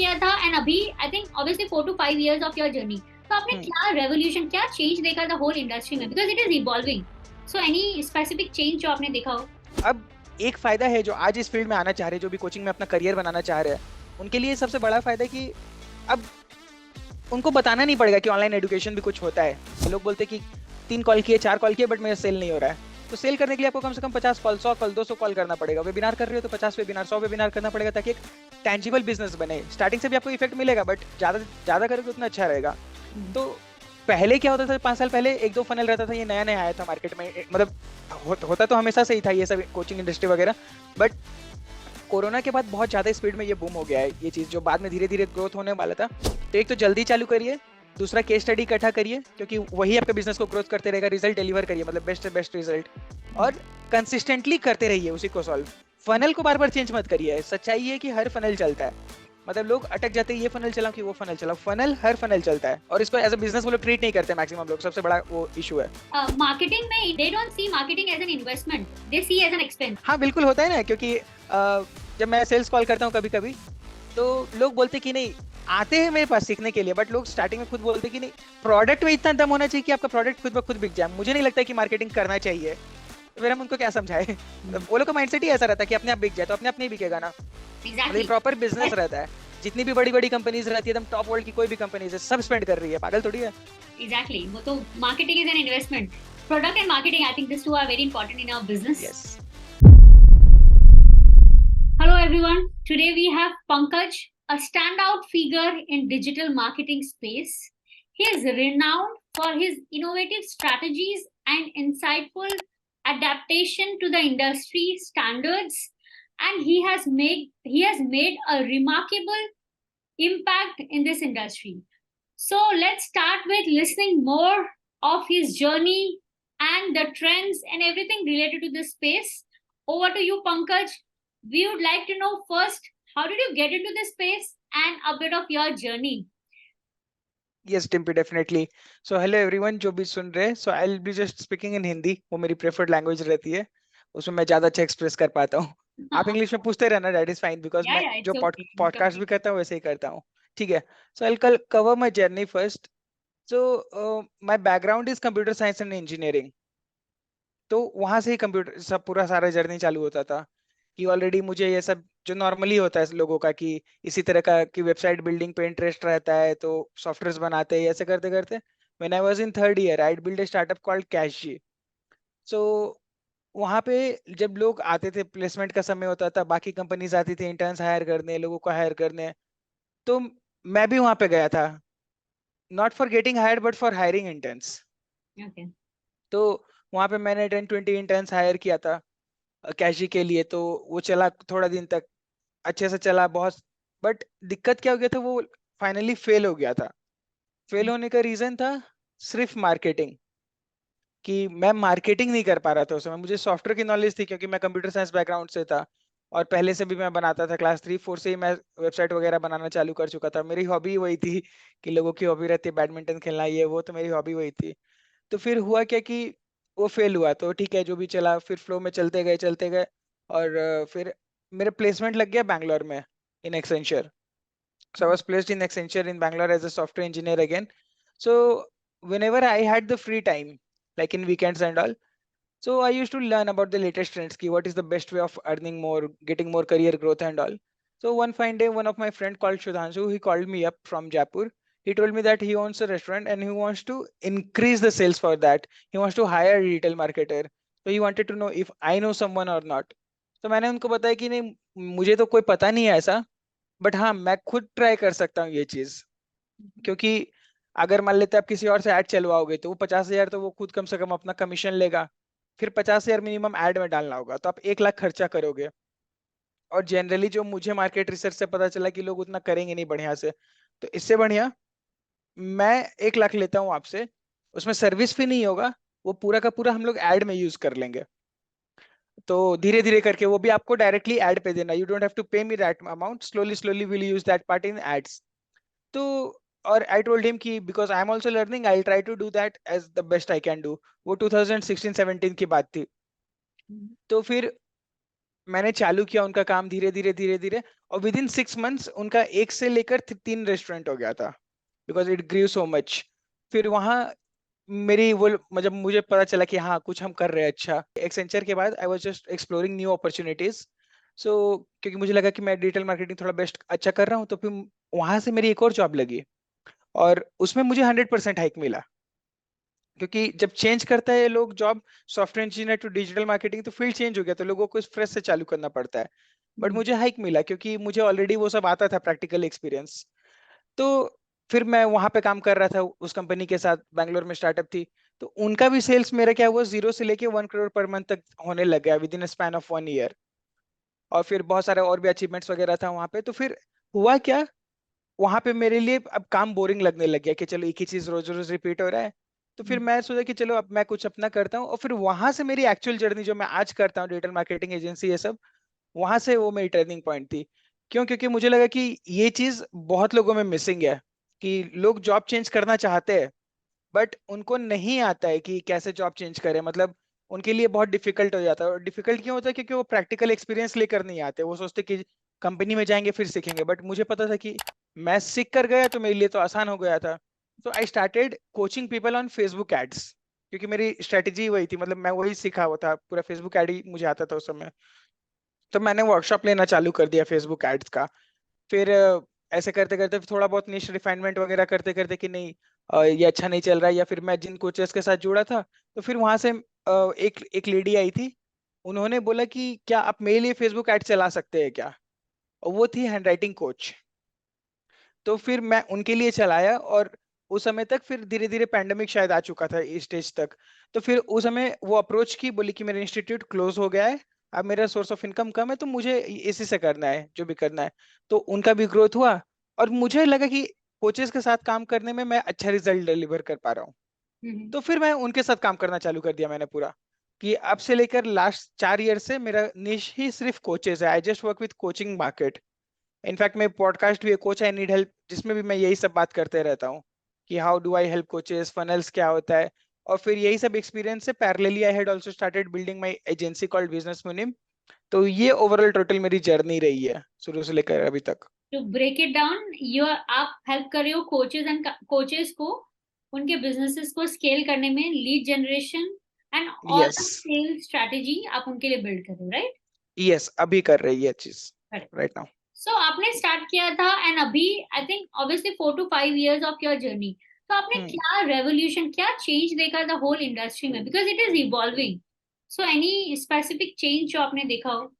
किया था एंड अभी I think obviously 4 to 5 years of your journey, तो आपने क्या रेवोल्यूशन, क्या चेंज देखा था होल इंडस्ट्री में, because it is evolving, so any specific change जो आपने देखा हो? अब एक फायदा है जो आज इस फील्ड में आना चाह रहे हैं, जो भी कोचिंग में अपना करियर बनाना चाह रहे हैं, उनके लिए सबसे बड़ा फायदा है कि अब उनको बताना नहीं पड़ेगा कि ऑनलाइन एजुकेशन भी कुछ होता है। लोग बोलते हैं कि 3 कॉल किए 4 कॉल किए बट मेरा सेल नहीं हो रहा है। तो सेल करने के लिए आपको कम से कम 50 कॉल, 100 कॉल, 200 कॉल करना पड़ेगा। वेबिनार कर रहे हो तो 50 वेबिनार, 100 वेबिनार करना पड़ेगा ताकि एक टेंजिबल बिजनेस बने। स्टार्टिंग से भी आपको इफेक्ट मिलेगा बट ज़्यादा ज़्यादा करोगे उतना अच्छा रहेगा। तो पहले क्या होता था, 5 साल पहले 1-2 फनल रहता था, ये नया नया आया था मार्केट में। मतलब होता तो हमेशा से ही था ये सब कोचिंग इंडस्ट्री वगैरह, बट कोरोना के बाद बहुत ज़्यादा स्पीड में ये बूम हो गया है। ये चीज़ जो बाद में धीरे धीरे ग्रोथ होने वाला था, तो एक तो जल्दी चालू करिए, दूसरा केस स्टडी इकट्ठा करिए क्योंकि वही आपके बिजनेस को ग्रोथ करते रहेगा। रिजल्ट डिलीवर करिए, मतलब बेस्ट से बेस्ट रिजल्ट, और कंसिस्टेंटली करते रहिए उसी को सॉल्व। फनल को बार बार चेंज मत करिए। सच्चाई है कि हर फनल चलता है, मतलब लोग अटक जाते हैं, ये फनल चलाओ कि वो फनल चलाओ। फनल हर फनल चलता है और इसको एज अ बिजनेस वो लोग ट्रीट नहीं करते मैक्सिमम लोग। सबसे बड़ा वो इशू है। मार्केटिंग में they don't see marketing as an investment, they see as an expense. हाँ बिल्कुल होता है ना, क्योंकि जब मैं सेल्स कॉल करता हूँ कभी कभी, तो लोग बोलते कि नहीं, आते हैं मेरे पास सीखने के लिए, बट लोग स्टार्टिंग में खुद बोलते कि नहीं, प्रोडक्ट में इतना दम होना चाहिए कि आपका प्रोडक्ट खुद ब खुद बिक जाए। मुझे नहीं लगता कि मार्केटिंग करना चाहिए। तो फिर हम उनको क्या समझाएं? मतलब वो लोग का माइंडसेट ही ऐसा रहता है कि अपने आप बिक जाए तो अपने आप नहीं बिकेगा ना। मतलब ये प्रॉपर बिजनेस रहता है। जितनी भी बड़ी बड़ी कंपनीज रहती है, एकदम टॉप वर्ल्ड की कोई भी कंपनीज है, सब स्पेंड कर रही है, पागल थोड़ी है। एग्जैक्टली, वो तो marketing is an investment. Product and marketing, I think this two are very important in our business. Yes. Hello everyone. Today we have Pankaj, a standout figure in digital marketing space. He is renowned for his innovative strategies and insightful adaptation to the industry standards, and he has made a remarkable impact in this industry. So let's start with listening more of his journey and the trends and everything related to this space. Over to you, Pankaj. We would like to know first, how did you get into this space and a bit of your journey? Yes Timpy, definitely. So hello everyone जो भी सुन रहे हैं, so I will be just speaking in Hindi. वो मेरी preferred language रहती है, उसमें मैं ज्यादा अच्छा एक्सप्रेस कर पाता हूँ। आप इंग्लिश में पूछते रहना, that is fine, because Yeah, मैं yeah, जो it's okay. पॉडकास्ट भी करता हूँ वैसे ही करता हूँ। ठीक है। सो आई कल cover my journey first. So my background is computer science and engineering. तो वहां से ही कंप्यूटर सब पूरा सारा जर्नी चालू होता था कि ऑलरेडी मुझे ये सब जो नॉर्मली होता है लोगों का, कि इसी तरह का कि वेबसाइट बिल्डिंग पे इंटरेस्ट रहता है तो सॉफ्टवेयर बनाते हैं, ऐसे करते करते when I was in third year I build a startup called Cashji. So वहां पे जब लोग आते थे, प्लेसमेंट का समय होता था, बाकी कंपनीज आती थी इंटर्न्स हायर करने, लोगों को हायर करने, तो मैं भी वहां पे गया था, not for getting hired but for hiring interns. Okay. तो वहां पे मैंने 10-20 इंटर्न्स हायर किया था कैशी के लिए। तो वो चला थोड़ा दिन तक, अच्छे से चला बहुत, बट दिक्कत क्या हो गया था, वो फाइनली फेल हो गया था। फेल होने का रीजन था सिर्फ मार्केटिंग, कि मैं मार्केटिंग नहीं कर पा रहा था उस समय। मुझे सॉफ्टवेयर की नॉलेज थी क्योंकि मैं कंप्यूटर साइंस बैकग्राउंड से था, और पहले से भी मैं बनाता था, क्लास 3-4 से ही मैं वेबसाइट वगैरह बनाना चालू कर चुका था। मेरी हॉबी वही थी, कि लोगों की हॉबी रहती है बैडमिंटन खेलना, ये वो, तो मेरी हॉबी वही थी। तो फिर हुआ क्या कि वो फेल हुआ, तो ठीक है जो भी चला, फिर फ्लो में चलते गए चलते गए, और फिर मेरा प्लेसमेंट लग गया बैंगलोर में इन Accenture. So I was placed in Accenture in Bangalore as a software engineer again. So whenever I had the free time, like in weekends and all, so I used to learn about the latest trends, ki what is the best way of earning more, getting more career growth and all. So one fine day, one of my friend called Shudhanshu, he called me up from Jaipur. He told me that he owns a restaurant and he wants to increase the sales for that. He wants to hire a retail marketer. So he wanted to know if I know someone or not. तो मैंने उनको बताया कि नहीं, मुझे तो कोई पता नहीं है ऐसा, बट हाँ मैं खुद ट्राई कर सकता हूँ ये चीज। क्योंकि अगर मान लेते आप किसी और से ऐड चलवाओगे तो वो 50,000 तो वो खुद कम से कम अपना कमीशन लेगा, फिर 50,000 मिनिमम ऐड में डालना होगा, तो आप 1 लाख खर्चा करोगे। और जनरली जो मुझे मार्केट रिसर्च से पता चला कि लोग उतना करेंगे नहीं बढ़िया से, तो इससे बढ़िया मैं 1 लाख लेता हूँ आपसे, उसमें सर्विस फी नहीं होगा, वो पूरा का पूरा हम लोग ऐड में यूज कर लेंगे। तो धीरे धीरे करके वो भी आपको डायरेक्टली ऐड पे देना, you don't have to pay me that amount, slowly slowly will use that part in ads. तो और आई टोल्ड हिम कि because I am also learning, I try to do that as the best I can do. वो 2016-17 की बात थी। तो फिर मैंने चालू किया उनका काम धीरे धीरे धीरे धीरे, और विद इन 6 मंथ्स उनका एक से लेकर 3 रेस्टोरेंट हो गया था, because it grew so much. फिर वहाँ मेरी वो मतलब मुझे पता चला कि हाँ कुछ हम कर रहे हैं अच्छा। एक्सेंचर के बाद I was just exploring new opportunities. So क्योंकि मुझे लगा कि मैं डिजिटल मार्केटिंग थोड़ा बेस्ट अच्छा कर रहा हूँ, तो फिर वहां से मेरी एक और जॉब लगी और उसमें मुझे 100% हाइक मिला। क्योंकि जब चेंज करता है लोग job, software engineer to digital marketing, तो फील्ड चेंज हो गया, तो लोगों को फ्रेश से चालू करना पड़ता है। बट हम्म, मुझे हाइक मिला क्योंकि मुझे ऑलरेडी वो सब आता था, प्रैक्टिकल एक्सपीरियंस। तो फिर मैं वहां पे काम कर रहा था उस कंपनी के साथ, बैंगलोर में स्टार्टअप थी। तो उनका भी सेल्स मेरा क्या हुआ, 0 से लेके 1 करोड़ पर मंथ तक होने लग गया with in span of 1 year. और फिर बहुत सारे और भी अचीवमेंट्स वगैरह था वहां पे। तो फिर हुआ क्या, वहां पे मेरे लिए अब काम बोरिंग लगने लग गया कि चलो एक ही चीज रोज रोज रिपीट हो रहा है। तो फिर हम्म, मैं सोचा कि चलो अब मैं कुछ अपना करता हूँ, और फिर वहां से मेरी एक्चुअल जर्नी जो मैं आज करता हूँ, डिजिटल मार्केटिंग एजेंसी ये सब, वहां से वो मेरी टर्निंग पॉइंट थी। क्यों? क्योंकि मुझे लगा कि ये चीज बहुत लोगों में मिसिंग है, कि लोग जॉब चेंज करना चाहते हैं बट उनको नहीं आता है कि कैसे जॉब चेंज करें। मतलब उनके लिए बहुत डिफिकल्ट हो जाता है। और डिफिकल्ट क्यों होता है? क्योंकि वो प्रैक्टिकल एक्सपीरियंस लेकर नहीं आते। वो सोचते कि कंपनी में जाएंगे फिर सीखेंगे, बट मुझे पता था कि मैं सीख कर गया तो मेरे लिए तो आसान हो गया था। तो I started coaching people on Facebook ads, क्योंकि मेरी स्ट्रेटेजी वही थी। मतलब मैं वही सीखा हुआ था, पूरा फेसबुक एड ही मुझे आता था उस समय। तो मैंने वर्कशॉप लेना चालू कर दिया फेसबुक एड्स का। फिर ऐसे करते करते थोड़ा बहुत निश रिफाइनमेंट वगैरह करते करते कि नहीं, ये अच्छा नहीं चल रहा है, या फिर मैं जिन कोचेस के साथ जुड़ा था, तो फिर वहां से एक एक लेडी आई थी। उन्होंने बोला कि क्या आप मेरे लिए फेसबुक ऐड चला सकते हैं क्या? और वो थी हैंडराइटिंग कोच। तो फिर मैं उनके लिए चलाया, और उस समय तक फिर धीरे धीरे पैंडेमिक शायद आ चुका था इस स्टेज तक। तो फिर उस समय वो अप्रोच की, बोली कि मेरा इंस्टीट्यूट क्लोज हो गया है, अब मेरा सोर्स ऑफ इनकम कम है, तो मुझे इसी से करना है जो भी करना है। तो उनका भी ग्रोथ हुआ, और मुझे लगा कि कोचेस के साथ काम करने में मैं अच्छा रिजल्ट डिलीवर कर पा रहा हूँ। हम्म, तो फिर मैं उनके साथ काम करना चालू कर दिया मैंने पूरा, कि अब से लेकर लास्ट 4 ईयर से मेरा निश ही सिर्फ कोचेस है। I just work with coaching market. In fact मैं पॉडकास्ट भी है, कोच आई नीड हेल्प, जिसमें भी मैं यही सब बात करते रहता हूँ कि how do I help coaches, funnels क्या होता है। और फिर यही सब एक्सपीरियंस से parallelly I had also started building my agency called business Munim. तो ये ओवरऑल टोटल मेरी जर्नी रही है शुरू से लेकर अभी तक। To break it down, you आप हेल्प कर रहे हो कोचेस को उनके बिजनेसेस को स्केल करने में, lead generation and all yes, the sales strategy आप उनके लिए बिल्ड कर रहे हो, राइट? यस, अभी कर रही है चीज करेक्ट। Right now. सो आपने स्टार्ट किया था एंड अभी I think obviously 4 to 5 years of your journey, तो आपने हम्म। क्या रेवोल्यूशन, क्या चेंज देखा द होल इंडस्ट्री में, because it is evolving. So any specific change जो आपने देखा हो?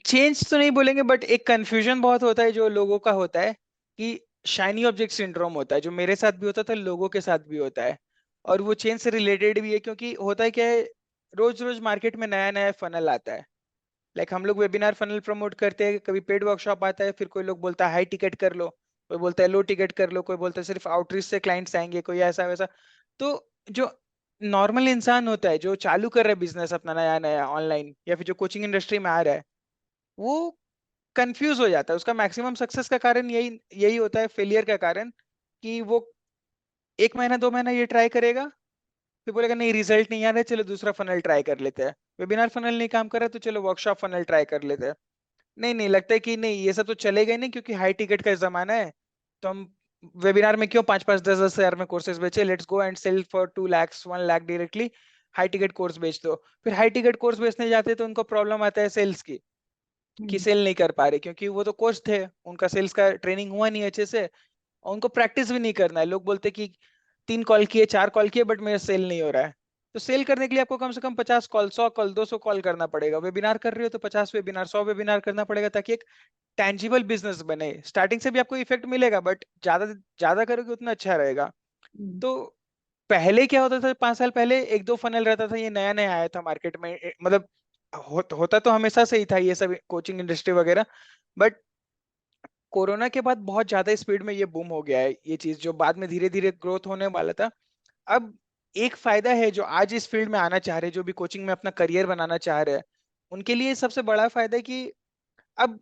चेंज तो नहीं बोलेंगे, बट एक कंफ्यूजन बहुत होता है जो लोगों का होता है, कि शाइनी ऑब्जेक्ट सिंड्रोम होता है, जो मेरे साथ भी होता था, लोगों के साथ भी होता है। और वो चेंज से रिलेटेड भी है, क्योंकि होता है क्या है, रोज रोज मार्केट में नया नया फनल आता है। लाइक हम लोग वेबिनार फनल प्रमोट करते हैं, कभी पेड वर्कशॉप आता है, फिर कोई लोग बोलता है हाई टिकट कर लो, कोई बोलता है लो टिकट कर लो, कोई बोलता है सिर्फ आउटरीच से क्लाइंट्स आएंगे, कोई ऐसा वैसा। तो जो नॉर्मल इंसान होता है जो चालू कर रहा है बिजनेस अपना नया नया ऑनलाइन, या फिर जो कोचिंग इंडस्ट्री में आ रहा है, वो कंफ्यूज हो जाता है। उसका मैक्सिमम सक्सेस का कारण यही यही होता है, फेलियर का कारण, कि वो 1 महीना 2 महीना ये ट्राई करेगा, फिर बोलेगा नहीं रिजल्ट नहीं आ रहा है, चलो दूसरा फनल ट्राई कर लेते हैं। वेबिनार फनल नहीं काम कर रहा, तो चलो वर्कशॉप फनल ट्राई कर लेते हैं। नहीं नहीं, लगता है कि नहीं ये सब तो चलेगा ही नहीं, क्योंकि हाई टिकट का जमाना है। तो हम वेबिनार में क्यों 5 5 10 10 हजार में कोर्सेज बेचे, let's go and sell for 2 lakhs 1 lakh directly. High ticket course बेच दो। फिर हाई टिकट कोर्स बेचने जाते हैं तो उनको प्रॉब्लम आता है सेल्स की, कि हम्म, सेल नहीं कर पा रहे, क्योंकि वो तो कोच थे, उनका सेल्स का ट्रेनिंग हुआ नहीं अच्छे से, और उनको प्रैक्टिस भी नहीं करना है। लोग बोलते कि 3 कॉल किए 4 कॉल किए बट मेरा सेल नहीं हो रहा है। तो सेल करने के लिए आपको कम से कम 50 कॉल, 100 कॉल, 200 कॉल करना पड़ेगा। वेबिनार कर रहे हो तो 50 वेबिनार, 100 वेबिनार करना पड़ेगा, ताकि एक टैंजिबल बिजनेस बने। स्टार्टिंग से भी आपको इफेक्ट मिलेगा, बट ज्यादा ज्यादा करोगे उतना अच्छा रहेगा। हम्म, तो पहले क्या होता था, 5 साल पहले एक दो फनल रहता था, ये नया नया आया था मार्केट में। मतलब होता तो हमेशा से ही था ये सब कोचिंग इंडस्ट्री वगैरह, बट कोरोना के बाद बहुत ज्यादा स्पीड में ये बूम हो गया है, ये चीज जो बाद में धीरे धीरे ग्रोथ होने वाला था। अब एक फायदा है, जो आज इस फील्ड में आना चाह रहे हैं, जो भी कोचिंग में अपना करियर बनाना चाह रहे हैं, उनके लिए सबसे बड़ा फायदा है कि अब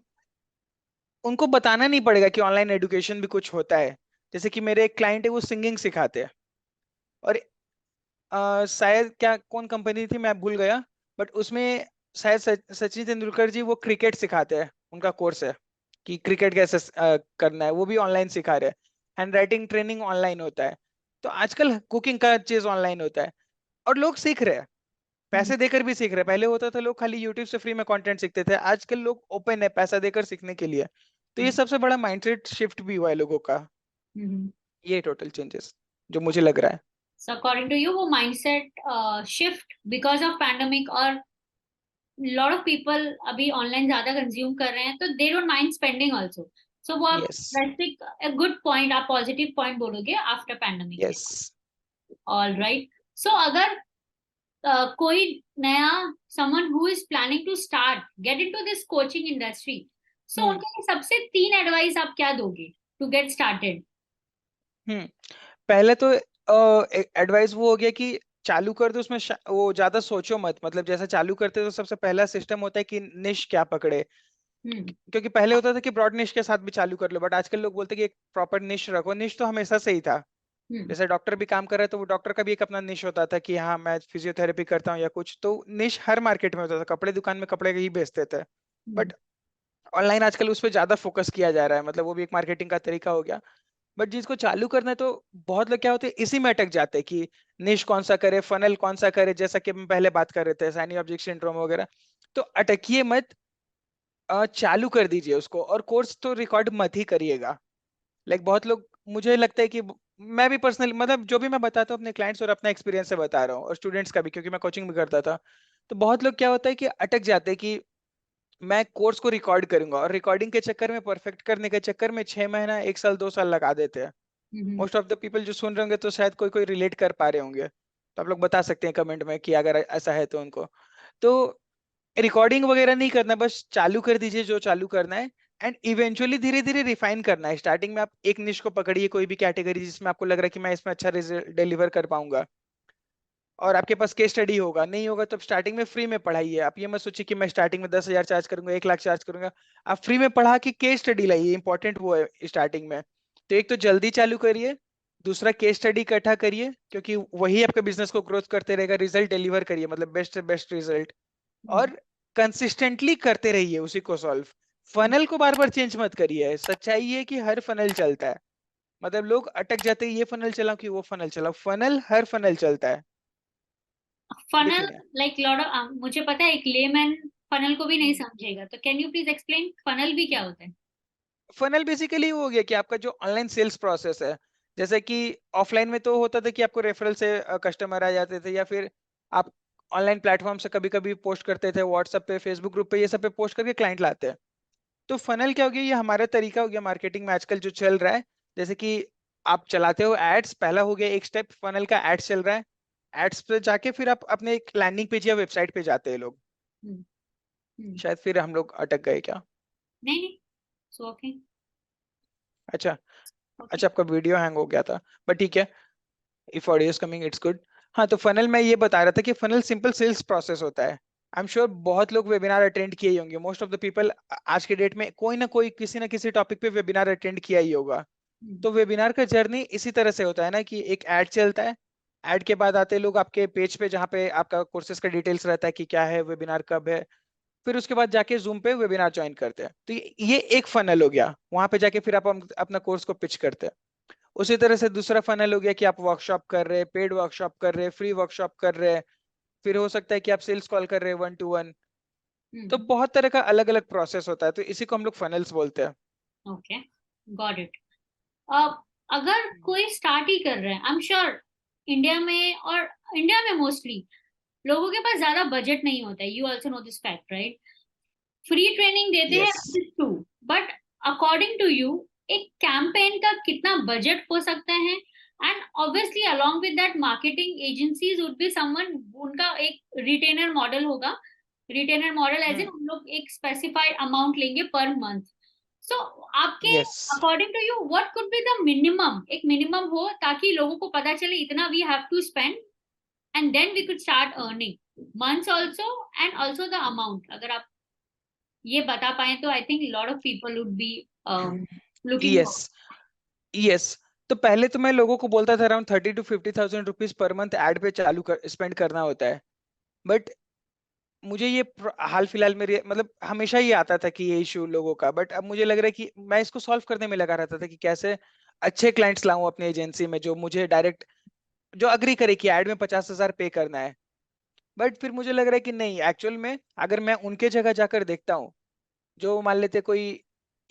उनको बताना नहीं पड़ेगा कि ऑनलाइन एजुकेशन भी कुछ होता है। जैसे कि मेरे एक क्लाइंट है, वो सिंगिंग सिखाते हैं, और शायद क्या कौन कंपनी थी मैं भूल गया, बट उसमें शायद सचिन तेंदुलकर जी वो क्रिकेट सिखाते हैं, उनका कोर्स है कि क्रिकेट कैसे करना है, वो भी ऑनलाइन सिखा रहे हैं। हैंड राइटिंग ट्रेनिंग ऑनलाइन होता है। तो आजकल कुकिंग का चीज ऑनलाइन होता है, और लोग सीख रहे हैं, हम्म, पैसे देकर भी सीख रहे हैं। पहले होता था लोग खाली यूट्यूब से फ्री में कंटेंट सीखते थे, आजकल लोग ओपन है पैसा देकर सीखने के लिए। तो ये हम्म, सबसे बड़ा माइंडसेट शिफ्ट भी हुआ है लोगों का, हम्म। ये टोटल चेंजेस जो मुझे लग रहा है। So according to you, वो mindset shift because of pandemic और lot of people अभी ऑनलाइन ज्यादा कंज्यूम कर रहे हैं, तो they don't mind spending also. So वो आप यस। स्पेसिफिक गुड पॉइंट, आप पॉजिटिव पॉइंट बोलोगे आफ्टर पैंडेमिक के। यस। All right. सो अगर कोई नया someone who is planning to start get into this coaching industry, so hmm. उनके लिए सबसे तीन एडवाइस आप क्या दोगे टू गेट स्टार्टेड? हम्म। पहले तो एडवाइस वो हो गया कि चालू कर दो, उसमें वो ज्यादा सोचो मत। मतलब जैसा चालू करते तो सबसे पहला सिस्टम होता है कि निश क्या पकड़े। हम्म, क्योंकि पहले होता था कि ब्रॉड निश के साथ भी चालू कर लो, बट आजकल लोग बोलते हैं कि एक प्रॉपर निश रखो। निश तो हमेशा से ही था। हम्म, जैसे डॉक्टर भी काम कर रहा है तो वो डॉक्टर का भी एक अपना निश होता था कि हाँ मैं फिजियोथेरेपी करता हूँ या कुछ, तो निश हर मार्केट में होता था। कपड़े दुकान में कपड़े ही बेचते थे, हम्म, बट ऑनलाइन आजकल उस पर ज्यादा फोकस किया जा रहा है। मतलब वो भी एक मार्केटिंग का तरीका हो गया। बट जिसको चालू करना है तो बहुत लोग क्या होते हैं इसी में अटक जाते हैं कि निश कौन सा करे, फनल कौन सा करे, जैसा कि हम पहले बात कर रहे थे साइनी ऑब्जेक्ट सिंड्रोम वगैरह। तो अटकिए मत, चालू कर दीजिए उसको, और कोर्स तो रिकॉर्ड मत ही करिएगा। लाइक बहुत लोग, मुझे लगता है कि मैं भी पर्सनली, मतलब जो भी मैं बताता हूँ अपने क्लाइंट्स और अपना एक्सपीरियंस से बता रहा हूँ, और स्टूडेंट्स का भी, क्योंकि मैं कोचिंग भी करता था। तो बहुत लोग क्या होता है कि अटक जाते हैं कि मैं कोर्स को रिकॉर्ड करूंगा, और रिकॉर्डिंग के चक्कर में, परफेक्ट करने के चक्कर में 6 महीना, 1 साल, 2 साल लगा देते हैं। हम्म, मोस्ट ऑफ द पीपल जो सुन रहे होंगे तो शायद कोई कोई रिलेट कर पा रहे होंगे, तो आप लोग बता सकते हैं कमेंट में कि अगर ऐसा है तो उनको। तो रिकॉर्डिंग वगैरह नहीं करना, बस चालू कर दीजिए जो चालू करना है। एंड इवेंचुअली धीरे धीरे रिफाइन करना है। स्टार्टिंग में आप एक निश को पकड़िए, कोई भी कैटेगरी जिसमें आपको लग रहा है कि मैं इसमें अच्छा रिजल्ट डिलीवर कर पाऊंगा, और आपके पास केस स्टडी होगा। नहीं होगा तो स्टार्टिंग में फ्री में पढ़ाइए। आप ये मत सोचिए कि मैं स्टार्टिंग में 10,000 चार्ज करूंगा, 1 लाख चार्ज करूंगा। आप फ्री में पढ़ा के केस स्टडी लाइए, इंपॉर्टेंट वो है स्टार्टिंग में। तो एक तो जल्दी चालू करिए, दूसरा केस स्टडी इकट्ठा करिए, क्योंकि वही आपके बिजनेस को ग्रोथ करते रहेगा। रिजल्ट डिलीवर करिए, मतलब बेस्ट से बेस्ट रिजल्ट। हम्म, और कंसिस्टेंटली करते रहिए उसी को सॉल्व। फनल को बार बार चेंज मत करिए। सच्चाई है कि हर फनल चलता है। मतलब लोग अटक जाते हैं, ये फनल चलाओ कि वो फनल चलाओ, फनल हर फनल चलता है। फनल देखिए, लाइक लॉट ऑफ, मुझे पता है एक लेमैन फनल को भी नहीं हम्म, समझेगा, तो can you please explain funnel भी क्या होता है? फनल बेसिकली वो हो गया कि आपका जो ऑनलाइन सेल्स प्रोसेस है। जैसे कि ऑफलाइन में तो होता था कि आपको रेफरल से कस्टमर आ जाते थे, या फिर आप ऑनलाइन प्लेटफॉर्म से कभी कभी पोस्ट करते थे, व्हाट्सएप पे, फेसबुक ग्रुप पे, ये सब पे पोस्ट करके क्लाइंट लाते हैं। तो फनल क्या हो गया, ये हमारा तरीका हो गया मार्केटिंग में आजकल जो चल रहा है। जैसे कि आप चलाते हो एड्स, पहला हो गया एक स्टेप फनल का, एड्स चल रहा है। एड्स पे जाके फिर आप अपने एक लैंडिंग पेज या वेबसाइट पे जाते हैं लोग। हम्म, हम्म, शायद फिर हम लोग अटक गए क्या? नहीं नहीं, सो ओके, अच्छा। ओके। अच्छा, आपका वीडियो हैंग हो गया था, बट ठीक है। If audio is coming it's good. हाँ, तो फनल मैं ये बता रहा था कि फनल सिंपल सेल्स प्रोसेस होता है। आई एम श्योर बहुत लोग वेबिनार अटेंड किए ही होंगे। मोस्ट ऑफ द पीपल आज के डेट में कोई ना कोई किसी ना किसी टॉपिक पे वेबिनार अटेंड किया ही होगा। हम्म, तो वेबिनार का जर्नी इसी तरह से होता है ना, कि एक ऐड चलता है। ऐड के बाद आते हैं लोग आपके पेज पे, जहाँ पे आपका कोर्सेज का डिटेल्स रहता है कि क्या है, वेबिनार कब है। फिर उसके बाद जाके जूम पे वेबिनार ज्वाइन करते हैं। तो ये एक फनल हो गया। वहां पे जाके फिर आप अपना कोर्स को पिच करते हैं। उसी तरह से दूसरा फनल हो गया कि आप वर्कशॉप कर रहे हैं, पेड वर्कशॉप कर रहे हैं, फ्री वर्कशॉप कर रहे हैं। फिर हो सकता है कि आप सेल्स कॉल कर रहे हैं 1 to 1। तो हम्म, बहुत तरह का अलग अलग प्रोसेस होता है, तो इसी को हम लोग फनल्स बोलते हैं। Okay, got it. अब अगर कोई स्टार्ट ही कर रहा है, आई एम श्योर इंडिया में, और इंडिया में मोस्टली लोगों के पास ज्यादा बजट नहीं होता है, you also know this fact right? Free training देते हैं yes. Too, but according to you एक कैंपेन का कितना बजट हो सकता है? And obviously along with that marketing agencies would be someone, उनका एक रिटेनर मॉडल होगा। Retainer model as in hmm. उन लोग एक स्पेसिफाइड अमाउंट लेंगे पर मंथ। सो आपके yes. According to you what could be the minimum, एक मिनिमम हो ताकि लोगों को पता चले इतना we have to spend, and then we could start earning months also, and also the amount अगर आप ये बता पाए तो I think lot of people would be looking yes. Yes. तो पहले तो मैं लोगों को बोलता था around 30 to 50,000 rupees per month add पे चालू कर स्पेंड करना होता है। बट मुझे ये हाल फिलहाल में मतलब हमेशा ही आता था कि ये इशू लोगों का, बट अब मुझे लग रहा है कि मैं इसको सॉल्व करने में लगा रहता था कि कैसे अच्छे क्लाइंट्स लाऊं अपनी एजेंसी में जो मुझे डायरेक्ट जो अग्री करे कि ऐड में 50,000 पे करना है। बट फिर मुझे लग रहा है कि नहीं, एक्चुअल में अगर मैं उनके जगह जाकर देखता हूँ, जो मान लेते कोई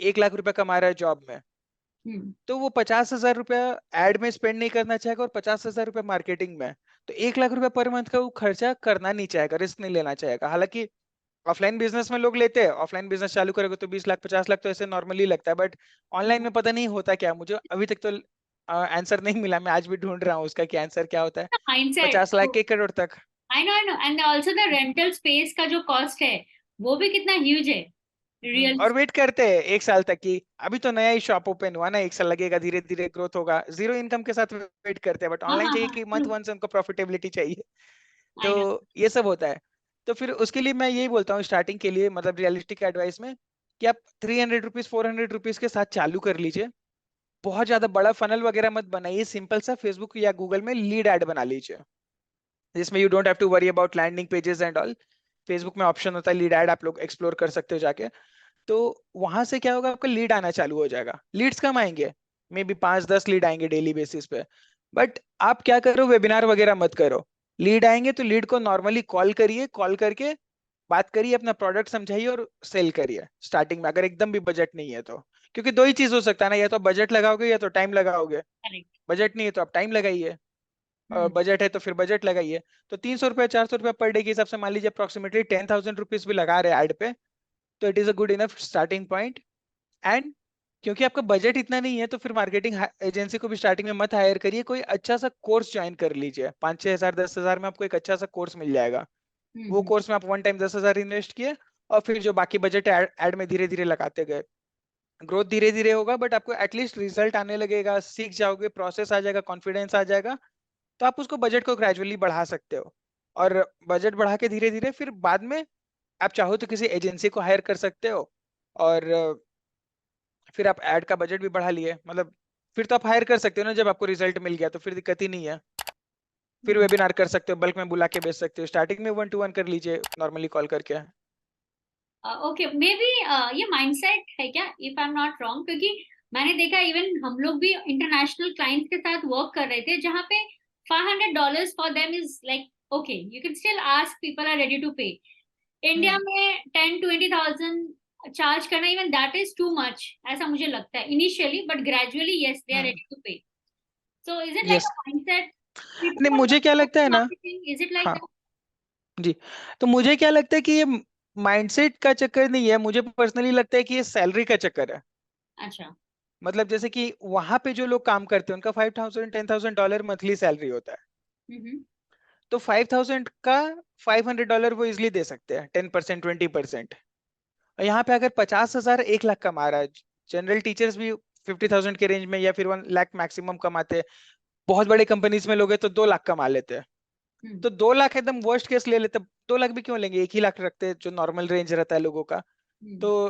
1 लाख रुपए कमा रहा है जॉब में, हम्म। तो वो 50,000 रुपया एड में स्पेंड नहीं करना चाहेगा और 50,000 रुपया मार्केटिंग में। तो 1 लाख रुपया पर मंथ का वो खर्चा करना नहीं चाहेगा, रिस्क नहीं लेना चाहेगा। हालांकि ऑफलाइन बिजनेस में लोग लेते हैं, ऑफलाइन बिजनेस चालू करेगा तो 20 लाख 50 लाख तो ऐसे नॉर्मली लगता है, बट ऑनलाइन में पता नहीं होता क्या। मुझे अभी तक तो आंसर नहीं मिला, मैं आज भी ढूंढ रहा हूँ उसका कि आंसर क्या होता है। माइंडसेट। 50 लाख 1 करोड़ तक। I know and also the rental space का जो कॉस्ट है वो भी कितना ह्यूज है। रियल। और वेट करते हैं 1 साल तक की, अभी तो नया ही शॉप ओपन हुआ ना, 1 साल लगेगा, धीरे धीरे ग्रोथ होगा, जीरो इनकम के साथ वेट करते हैं। बट हाँ ऑनलाइन हाँ चाहिए हाँ कि मंथ ट्रू। वन से उनको प्रॉफिटेबिलिटी चाहिए। तो आई नो। ये सब होता है। तो फिर उसके लिए मैं यही बोलता हूँ स्टार्टिंग के लिए, मतलब रियलिस्टिक एडवाइस में, कि आप 300 रुपीज 400 रुपीज के साथ चालू कर लीजिए। बहुत ज्यादा बड़ा फनल वगैरह मत बनाइए, सिंपल सा फेसबुक या गूगल में लीड ऐड बना लीजिए, जिसमें you don't have to worry about landing pages and all. Facebook में ऑप्शन होता है लीड ऐड, आप लोग एक्सप्लोर कर सकते हो जाके। तो वहां से क्या होगा, आपका लीड आना चालू हो जाएगा। लीड्स कम आएंगे, मे बी 5-10 लीड आएंगे डेली बेसिस पे। बट आप क्या करो, वेबिनार वगैरह मत करो। लीड आएंगे तो लीड को नॉर्मली कॉल करिए, कॉल करके बात करिए, अपना प्रोडक्ट समझाइए और सेल करिए स्टार्टिंग में, अगर एकदम भी बजट नहीं है तो। क्योंकि दो ही चीज हो सकता है ना, या तो बजट लगाओगे या तो टाइम लगाओगे। करेक्ट। बजट नहीं है तो आप टाइम लगाइए, और हम्म। बजट है तो फिर बजट लगाइए। तो 300 रुपया 400 रुपया पर डे के हिसाब से मान लीजिए अप्रोक्सीमेटली 10,000 रुपीज भी लगा रहे हैं एड पे, तो it is a good enough starting point. And क्योंकि आपका बजट इतना नहीं है, तो फिर मार्केटिंग एजेंसी को भी स्टार्टिंग में मत हायर करिए, कोई अच्छा सा कोर्स ज्वाइन कर लीजिए। 5-6 हजार 10 हजार में आपको एक अच्छा सा कोर्स मिल जाएगा। वो हम्म। कोर्स में आप वन टाइम 10 हजार इन्वेस्ट किए, और फिर जो बाकी बजट ऐड में धीरे धीरे लगाते गए, ग्रोथ धीरे धीरे होगा, बट आपको एटलीस्ट रिजल्ट आने लगेगा, सीख जाओगे, प्रोसेस आ जाएगा, कॉन्फिडेंस आ जाएगा। तो आप उसको बजट को ग्रेजुअली बढ़ा सकते हो। और बजट बढ़ा के धीरे धीरे फिर बाद में आप चाहो तो किसी एजेंसी को हायर कर सकते हो। और फिर आप ऐड का बजट भी बढ़ा लिए, मतलब फिर तो आप हायर कर सकते हो ना, जब आपको रिजल्ट मिल गया तो फिर दिक्कत ही नहीं है। फिर हम्म। वेबिनार कर सकते हो, बल्क में बुला के बेच सकते हो, स्टार्टिंग में 1-to-1 कर लीजिए नॉर्मली कॉल करके। ओके मे बी ये माइंडसेट है क्या, if I am not wrong, क्योंकि मैंने देखा इवन हम लोग भी इंटरनेशनल क्लाइंट्स के साथ वर्क कर रहे थे जहाँ पे $500 for them is like okay, you can still ask, people are ready to pay. India hmm. में 10-20,000 चार्ज करना even that is too much, ऐसा मुझे लगता है initially, but gradually yes they are hmm. Ready to pay. So is it like yes. A mindset, नहीं, people मुझे क्या लगता है ना, मार्केटिंग, इज इट लाइक हाँ दैट? जी, तो मुझे क्या लगता है कि ये माइंडसेट का चक्कर नहीं है, मुझे पर्सनली लगता है कि ये सैलरी का चक्कर है। अच्छा। मतलब जैसे कि वहां पे जो लोग काम करते हैं उनका 5,000 10,000 डॉलर मंथली सैलरी होता है। हम्म। तो 5,000 का $500 वो इजिली दे सकते हैं, 10% 20%। और यहाँ पे अगर 50,000 1 लाख कमा रहा है, जनरल टीचर्स भी 50,000 के रेंज में या फिर 1 लाख मैक्सिमम कमाते हैं। बहुत बड़े कंपनीज में लोग हैं तो 2 लाख कमा लेते हैं। हम्म। तो 2 लाख एकदम वर्स्ट केस ले लेते हैं, 2 लाख भी क्यों लेंगे, 1 ही लाख रखते हैं जो नॉर्मल रेंज रहता है लोगों का। हम्म। तो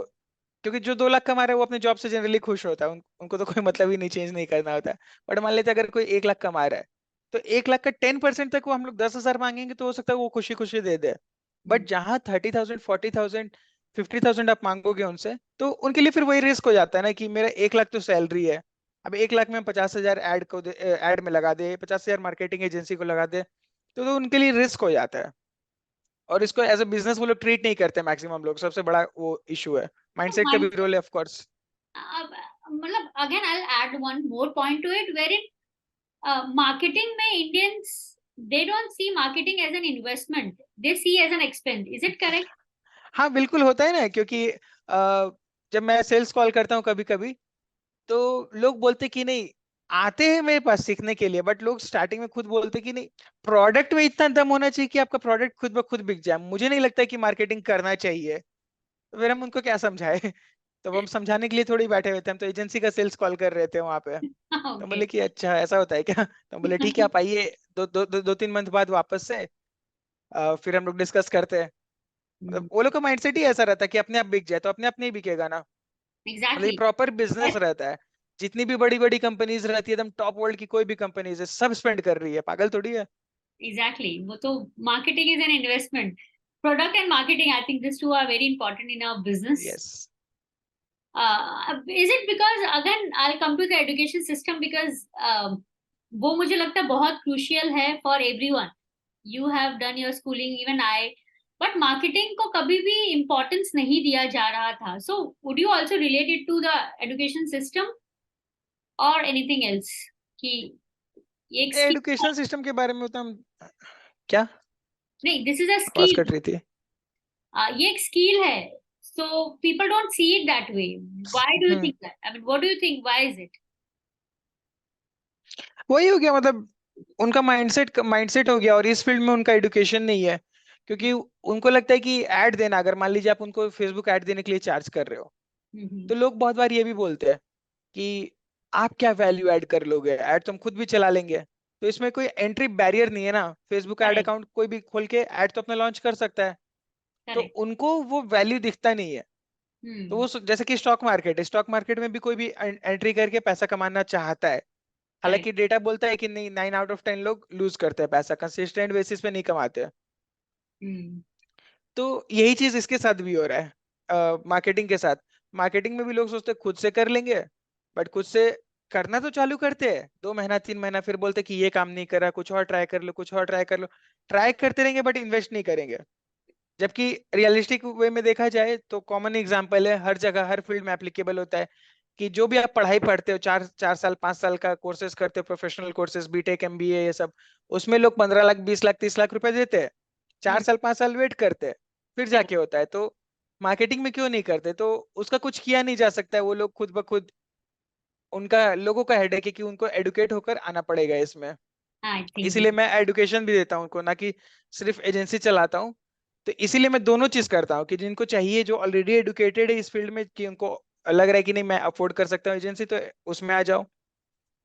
क्योंकि जो 2 लाख कमा रहे हैं वो अपने जॉब से जनरली खुश होता है, उनको तो कोई मतलब ही नहीं, चेंज नहीं करना होता है। बट मान लेते हैं अगर कोई 1 लाख कमा रहा है, तो 1 लाख का 10% तक वो हम लोग 10,000 मांगेंगे तो हो सकता है वो खुशी खुशी दे दे। हम्म। बट जहाँ 30,000 40,000 50,000 आप मांगोगे उनसे, तो उनके लिए फिर वही रिस्क हो जाता है ना कि मेरा 1 लाख तो सैलरी है। अब 1 लाख में 50,000 ऐड में लगा दे, 50,000 मार्केटिंग एजेंसी को लगा दे, तो उनके लिए रिस्क हो जाता है। और इसको एज अ बिजनेस वो लोग ट्रीट नहीं करते मैक्सिमम लोग, सबसे बड़ा वो इशू है। तो माइंडसेट का भी रोल है ऑफ कोर्स। अब मतलब again I add one more point to it where in marketing में Indians they don't see marketing as an investment, they see as an expense, is it correct? हाँ बिल्कुल होता है ना, क्योंकि जब मैं सेल्स कॉल करता हूँ कभी कभी, तो लोग बोलते कि नहीं, आते हैं मेरे पास सीखने के लिए, बट लोग स्टार्टिंग में खुद बोलते कि नहीं, प्रोडक्ट में इतना दम होना चाहिए कि आपका प्रोडक्ट खुद ब खुद बिक जाए, मुझे नहीं लगता कि मार्केटिंग करना चाहिए। तो फिर हम उनको क्या समझाए तो हम समझाने के लिए थोड़ी बैठे हुए थे, हम तो एजेंसी का सेल्स कॉल कर रहे थे वहां पे। तो ओके। बोले कि अच्छा ऐसा होता है क्या, तो बोले ठीक है आप आइए, 2-3 मंथ बाद वापस से, फिर हम लोग डिस्कस करते हैं। मतलब वो लोग का माइंडसेट ही ऐसा रहता है कि अपने आप बिक जाए तो अपने आप नहीं बिकेगा ना। मतलब ये एग्जैक्टली। प्रॉपर बिजनेस रहता है। जितनी भी बड़ी बड़ी कंपनीज रहती है, एकदम टॉप वर्ल्ड की कोई भी कंपनीज है, सब स्पेंड कर रही है, पागल थोड़ी है। एग्जैक्टली, वो तो marketing is an investment. Product and marketing, I think these two are very important in our business. Yes. Is it because, again, I'll come to the education system because वो मुझे लगता है बहुत crucial है for everyone. You have done your schooling, even I. But marketing को कभी भी importance नहीं दिया जा रहा था. So would you also relate it to the education system or anything else? कि ये एक skill एजुकेशन सिस्टम के बारे में तो हम क्या नहीं, this is a आवाज skill. कट रही थी। ये एक skill है. So people don't see it that way. Why do you hmm think that? I mean, what do you think? Why is it? वही हो गया, मतलब उनका माइंडसेट हो गया, और इस फील्ड में उनका एडुकेशन नहीं है, क्योंकि उनको लगता है कि ऐड देना, अगर मान लीजिए आप उनको फेसबुक ऐड देने के लिए चार्ज कर रहे हो, हम्म. तो लोग बहुत बार ये भी बोलते हैं कि आप क्या वैल्यू ऐड कर लोगे, ऐड तो हम खुद भी चला लेंगे। तो इसमें कोई एंट्री बैरियर नहीं है ना, फेसबुक ऐड करेक्ट. अकाउंट कोई भी खोल के ऐड तो अपना लॉन्च कर सकता है। तो करेक्ट. उनको वो वैल्यू दिखता नहीं है। तो हम्म. वो जैसे कि स्टॉक मार्केट में भी कोई भी एंट्री करके पैसा कमाना चाहता है, करेक्ट. हालांकि डेटा बोलता है कि नहीं, 9 आउट ऑफ 10 लोग लूज करते हैं पैसा, कंसिस्टेंट बेसिस पे नहीं कमाते हैं। हम्म. तो यही चीज इसके साथ भी हो रहा है, मार्केटिंग के साथ। मार्केटिंग में भी लोग सोचते हैं खुद से कर लेंगे, बट खुद से करना तो चालू करते हैं 2 महीना 3 महीना, फिर बोलते हैं कि ये काम नहीं कर रहा, कुछ और ट्राई कर लो, कुछ और ट्राई कर लो। ट्राई करते रहेंगे बट इन्वेस्ट नहीं करेंगे। जबकि रियलिस्टिक वे में देखा जाए तो कॉमन एग्जांपल है, हर जगह हर फील्ड में एप्लीकेबल होता है, कि जो भी आप पढ़ाई पढ़ते हो, 4 4 साल 5 साल का कोर्सेज करते हो, प्रोफेशनल कोर्सेज, बीटेक एमबीए ये सब, उसमें लोग 15 लाख 20 लाख 30 लाख रुपए देते हैं, चार हम्म. साल 5 साल वेट करते हैं, फिर करेक्ट. जाके होता है। तो मार्केटिंग में क्यों नहीं करते? तो उसका कुछ किया नहीं जा सकता है, वो लोग खुद ब खुद, उनका लोगों का हेडेक है कि उनको एडुकेट होकर आना पड़ेगा इसमें। आई थिंक इसीलिए मैं एडुकेशन भी देता हूँ उनको, ना कि सिर्फ एजेंसी चलाता हूँ। तो इसीलिए मैं दोनों चीज करता हूँ, कि जिनको चाहिए, जो ऑलरेडी एडुकेटेड है इस फील्ड में, कि उनको लग रहा है कि नहीं मैं अफोर्ड कर सकता हूँ एजेंसी, तो उसमें आ जाओ।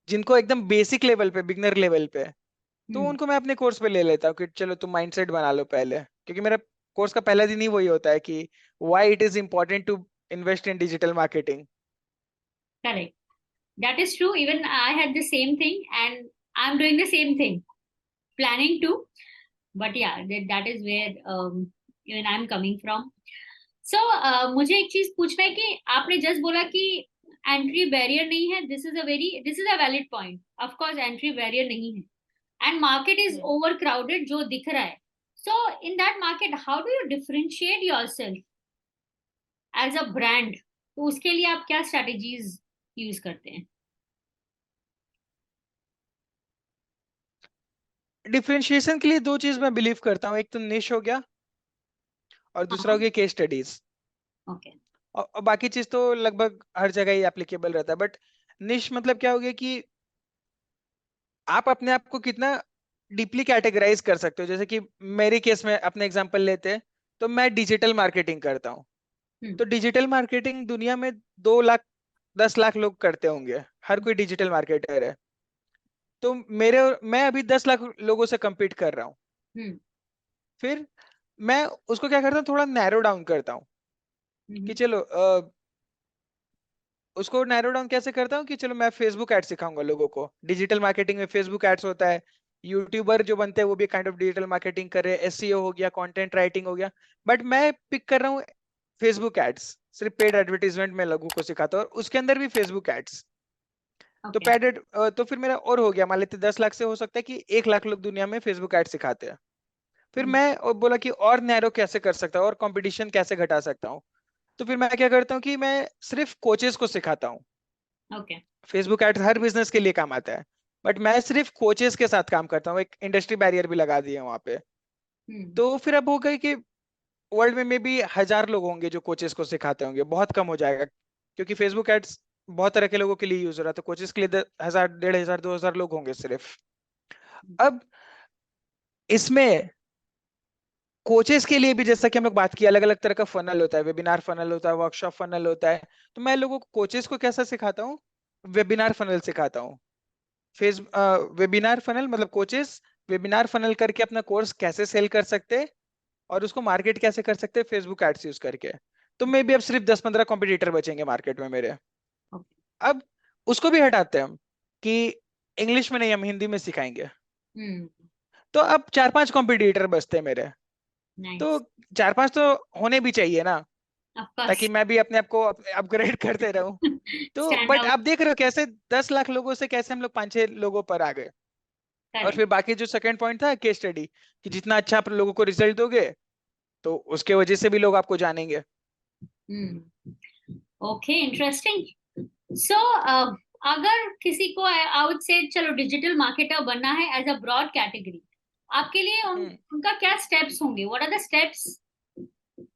जिनको एकदम बेसिक लेवल पे, बिगनर लेवल पे, तो हम्म. उनको मैं अपने कोर्स पे ले लेता हूँ कि चलो तुम माइंडसेट बना लो पहले, क्योंकि मेरा कोर्स का पहला दिन ही वही होता है कि why it is important to invest in digital marketing. Correct. That is true. Even I had the same thing, and I'm doing the same thing, planning to. But yeah, that is where even I'm coming from. So मुझे एक चीज पूछना है कि आपने just बोला कि entry barrier नहीं है. This is a valid point. Of course entry barrier नहीं है, and market is over crowded जो दिख रहा है. So in that market how do you differentiate yourself as a brand? तो उसके लिए आप क्या स्ट्रेटजीज यूज करते हैं? डिफरेंशिएशन के लिए दो चीज मैं बिलीव करता हूँ, एक तो निश हो गया, और दूसरा हो हाँ. गया केस स्टडीज। ओके. और बाकी चीज तो लगभग हर जगह ही एप्लीकेबल रहता है, बट निश मतलब क्या हो गया कि आप अपने आप को कितना डीपली कैटेगराइज कर सकते हो। जैसे कि मेरे केस में अपने एग्जांपल लेते हैं, तो मैं डिजिटल मार्केटिंग करता हूँ। हम्म. तो डिजिटल मार्केटिंग दुनिया में 2 लाख 10 लाख लोग करते होंगे, हर कोई डिजिटल मार्केटर है। तो मैं अभी 10 लाख लोगों से compete कर रहा हूँ। हम्म. फिर मैं उसको क्या करता हूँ, थोड़ा नैरो डाउन करता हूँ, कि हम्म. चलो उसको नैरो डाउन कैसे करता हूँ, कि चलो मैं फेसबुक एड सिखाऊंगा लोगों को। डिजिटल मार्केटिंग में फेसबुक एड्स होता है, यूट्यूबर जो बनते हैं वो भी काइंड ऑफ डिजिटल मार्केटिंग कर रहे हैं, एसईओ हो गया, कंटेंट राइटिंग हो गया, बट मैं पिक कर रहा हूँ फेसबुक एड्स। सिर्फ पेड एडवर्टीजमेंट में लोगों को सिखाता हूँ, और उसके अंदर भी फेसबुक एड्स। तो ओके. पेड तो फिर मेरा और हो गया, मान लेते 10 लाख से हो सकता है कि 1 लाख लोग दुनिया में फेसबुक एड सिखाते हैं। फिर मैं और बोला कि और नैरो कैसे कर सकता हूँ, और कंपटीशन कैसे घटा सकता हूँ। तो फिर मैं क्या करता हूँ कि मैं सिर्फ कोचेस को सिखाता हूँ। ओके. फेसबुक एड हर बिजनेस के लिए काम आता है, बट मैं सिर्फ कोचेस के साथ काम करता हूँ, एक इंडस्ट्री बैरियर भी लगा दिया वहां पे। हम्म. तो फिर अब हो गई कि वर्ल्ड में भी 1000 लोग होंगे जो कोचेस को सिखाते होंगे, बहुत कम हो जाएगा, क्योंकि फेसबुक एड्स बहुत तरह के लोगों के लिए यूज हो रहा है। तो कोचेस के लिए 1000 1500 2000 लोग होंगे सिर्फ। अब इसमें कोचेस के लिए भी, जैसा कि हम लोग बात की, अलग अलग तरह का फनल होता है, वेबिनार फनल होता है, वर्कशॉप फनल होता है। तो मैं लोगों को कोचेस को कैसा सिखाता हूँ, वेबिनार फनल सिखाता हूँ। फेस वेबिनार फनल मतलब कोचेस वेबिनार फनल करके अपना कोर्स कैसे सेल कर सकते हैं, और उसको मार्केट कैसे कर सकते हैं फेसबुक एड्स यूज करके। तो मे भी अब सिर्फ 10 15 कॉम्पिटिटर बचेंगे मार्केट में मेरे। ओके. अब उसको भी हटाते हैं हम, कि इंग्लिश में नहीं, हम हिंदी में सिखाएंगे। हम्म. तो अब 4 5 कॉम्पिटिटर बचते हैं मेरे। तो नाइस, 4-5 तो होने भी चाहिए ना, ऑफ ताकि कोर्स। मैं भी अपने आप को अपग्रेड करते रहूं। तो स्टैंड बट आउट। आप देख रहे हो कैसे 10 लाख लोगों से कैसे हम लोग 5-6 लोगों पर आ गए। और करेक्ट। फिर बाकी जो सेकंड पॉइंट था केस स्टडी, कि जितना अच्छा आप लोगों को रिजल्ट दोगे तो उसके वजह से भी लोग आपको जानेंगे। हम्म। Okay, interesting. सो अगर किसी को आई वुड से चलो डिजिटल मार्केटर बनना है एज अ ब्रॉड कैटेगरी, आपके लिए हम्म। उनका क्या स्टेप्स होंगे? व्हाट आर द स्टेप्स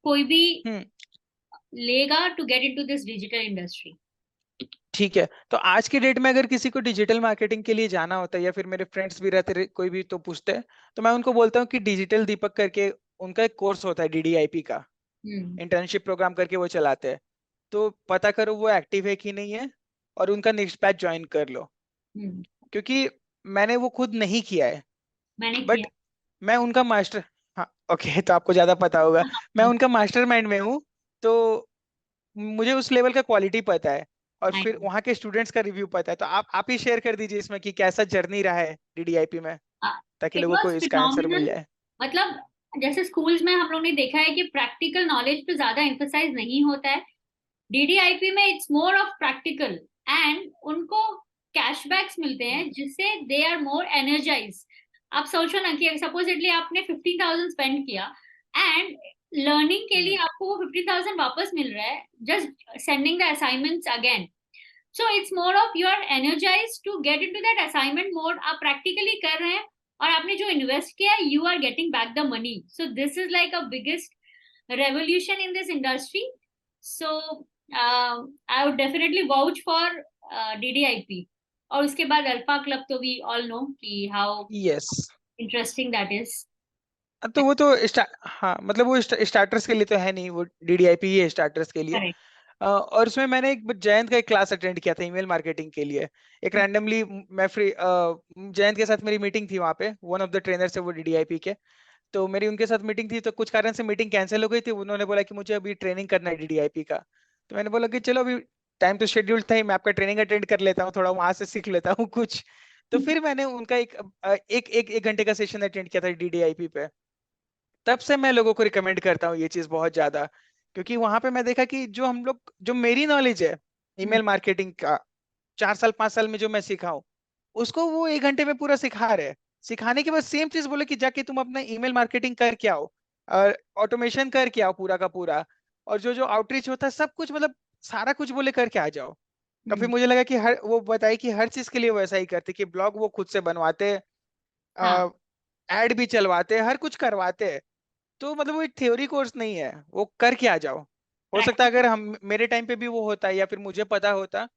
कोई भी हम्म। लेगा to get into this digital industry? ठीक है, तो आज की डेट में अगर किसी को डिजिटल मार्केटिंग के लिए जाना होता है, या फिर मेरे फ्रेंड्स भी रहते कोई भी तो पूछते हैं, तो मैं उनको बोलता हूँ कि डिजिटल दीपक करके उनका एक कोर्स होता है डीडीआईपी का, हम्म। इंटर्नशिप प्रोग्राम करके वो चलाते हैं। तो पता करो वो एक्टिव है कि नहीं है, और उनका नेक्स्ट बैच ज्वाइन कर लो। हम्म। क्योंकि मैंने वो खुद नहीं किया है, मैंने किया। बट मैं उनका मास्टर, हाँ ओके तो आपको ज्यादा पता होगा। मैं हाँ, उनका मास्टरमाइंड में हूँ, तो मुझे उस लेवल का क्वालिटी पता है, और आई फिर नो। वहाँ के स्टूडेंट्स का रिव्यू पता है। तो आप ही शेयर कर दीजिए इसमें कि कैसा जर्नी रहा है डीडीआईपी में, ताकि इट लोगों को वाज इसका आंसर मिल फिनोमिनल। जाए। मतलब जैसे स्कूल्स में हम लोग ने देखा है कि प्रैक्टिकल नॉलेज पे ज्यादा एम्फसाइज नहीं होता है, डीडीआईपी में it's more of practical. And उनको कैशबैक्स मिलते हम्म। हैं जिससे दे आर मोर एनर्जाइज। आप सोचो ना कि सपोजिटली आपने 15,000 स्पेंड किया एंड लर्निंग के लिए हम्म। आपको वो 15,000 वापस मिल रहा है, just sending the assignments again. So it's more of you are energize to get into that assignment mode. आप प्रैक्टिकली कर रहे हैं और आपने जो इन्वेस्ट किया है you are getting back the money. So this is like a biggest revolution in this industry. So I would definitely vouch for DDIP. और उसके बाद अल्फा क्लब तो we all know कि how yes. interesting that is. तो वो तो हाँ मतलब वो स्टार्टर्स के लिए तो है नहीं, वो डीडीआईपी ही है स्टार्टर्स के लिए। Correct. और उसमें मैंने एक जयंत का एक क्लास अटेंड किया था ईमेल मार्केटिंग के लिए। एक रैंडमली मैं फ्री जयंत के साथ मेरी मीटिंग थी वहाँ पे, वन ऑफ द ट्रेनर्स है वो डीडीआईपी के। तो मेरी उनके साथ मीटिंग थी, तो कुछ कारण से मीटिंग कैंसिल हो गई थी। उन्होंने बोला कि मुझे अभी ट्रेनिंग करना है डीडीआईपी का। तो मैंने बोला कि चलो अभी टाइम तो शेड्यूल था ही, मैं आपका ट्रेनिंग अटेंड कर लेता हूँ, थोड़ा वहां से सीख लेता हूँ कुछ। तो फिर मैंने उनका एक घंटे का सेशन अटेंड किया था डीडीआईपी पे। तब से मैं लोगों को रिकमेंड करता हूँ ये चीज बहुत ज्यादा, क्योंकि वहां पे मैं देखा कि जो हम लोग, जो मेरी नॉलेज है ईमेल मार्केटिंग का 4 साल 5 साल में जो मैं सीखा हूँ, उसको वो 1 घंटे में पूरा सिखा रहे हैं। सिखाने के बाद सेम चीज बोले कि जाके तुम अपना ईमेल मार्केटिंग कर के आओ, और ऑटोमेशन कर के आओ पूरा का पूरा, और जो जो आउटरीच होता है सब कुछ, मतलब सारा कुछ बोले करके आ जाओ। तो फिर मुझे लगा कि हर वो बताए कि हर चीज के लिए वो ऐसा ही करते, कि ब्लॉग वो खुद से बनवाते, हाँ, ऐड भी चलवाते, हर कुछ करवाते। तो मतलब वो एक थ्योरी कोर्स नहीं है, वो करके आ जाओ। हो सकता है प्रैक्टिकल। अगर हम मेरे टाइम पे भी वो होता या फिर मुझे पता होता,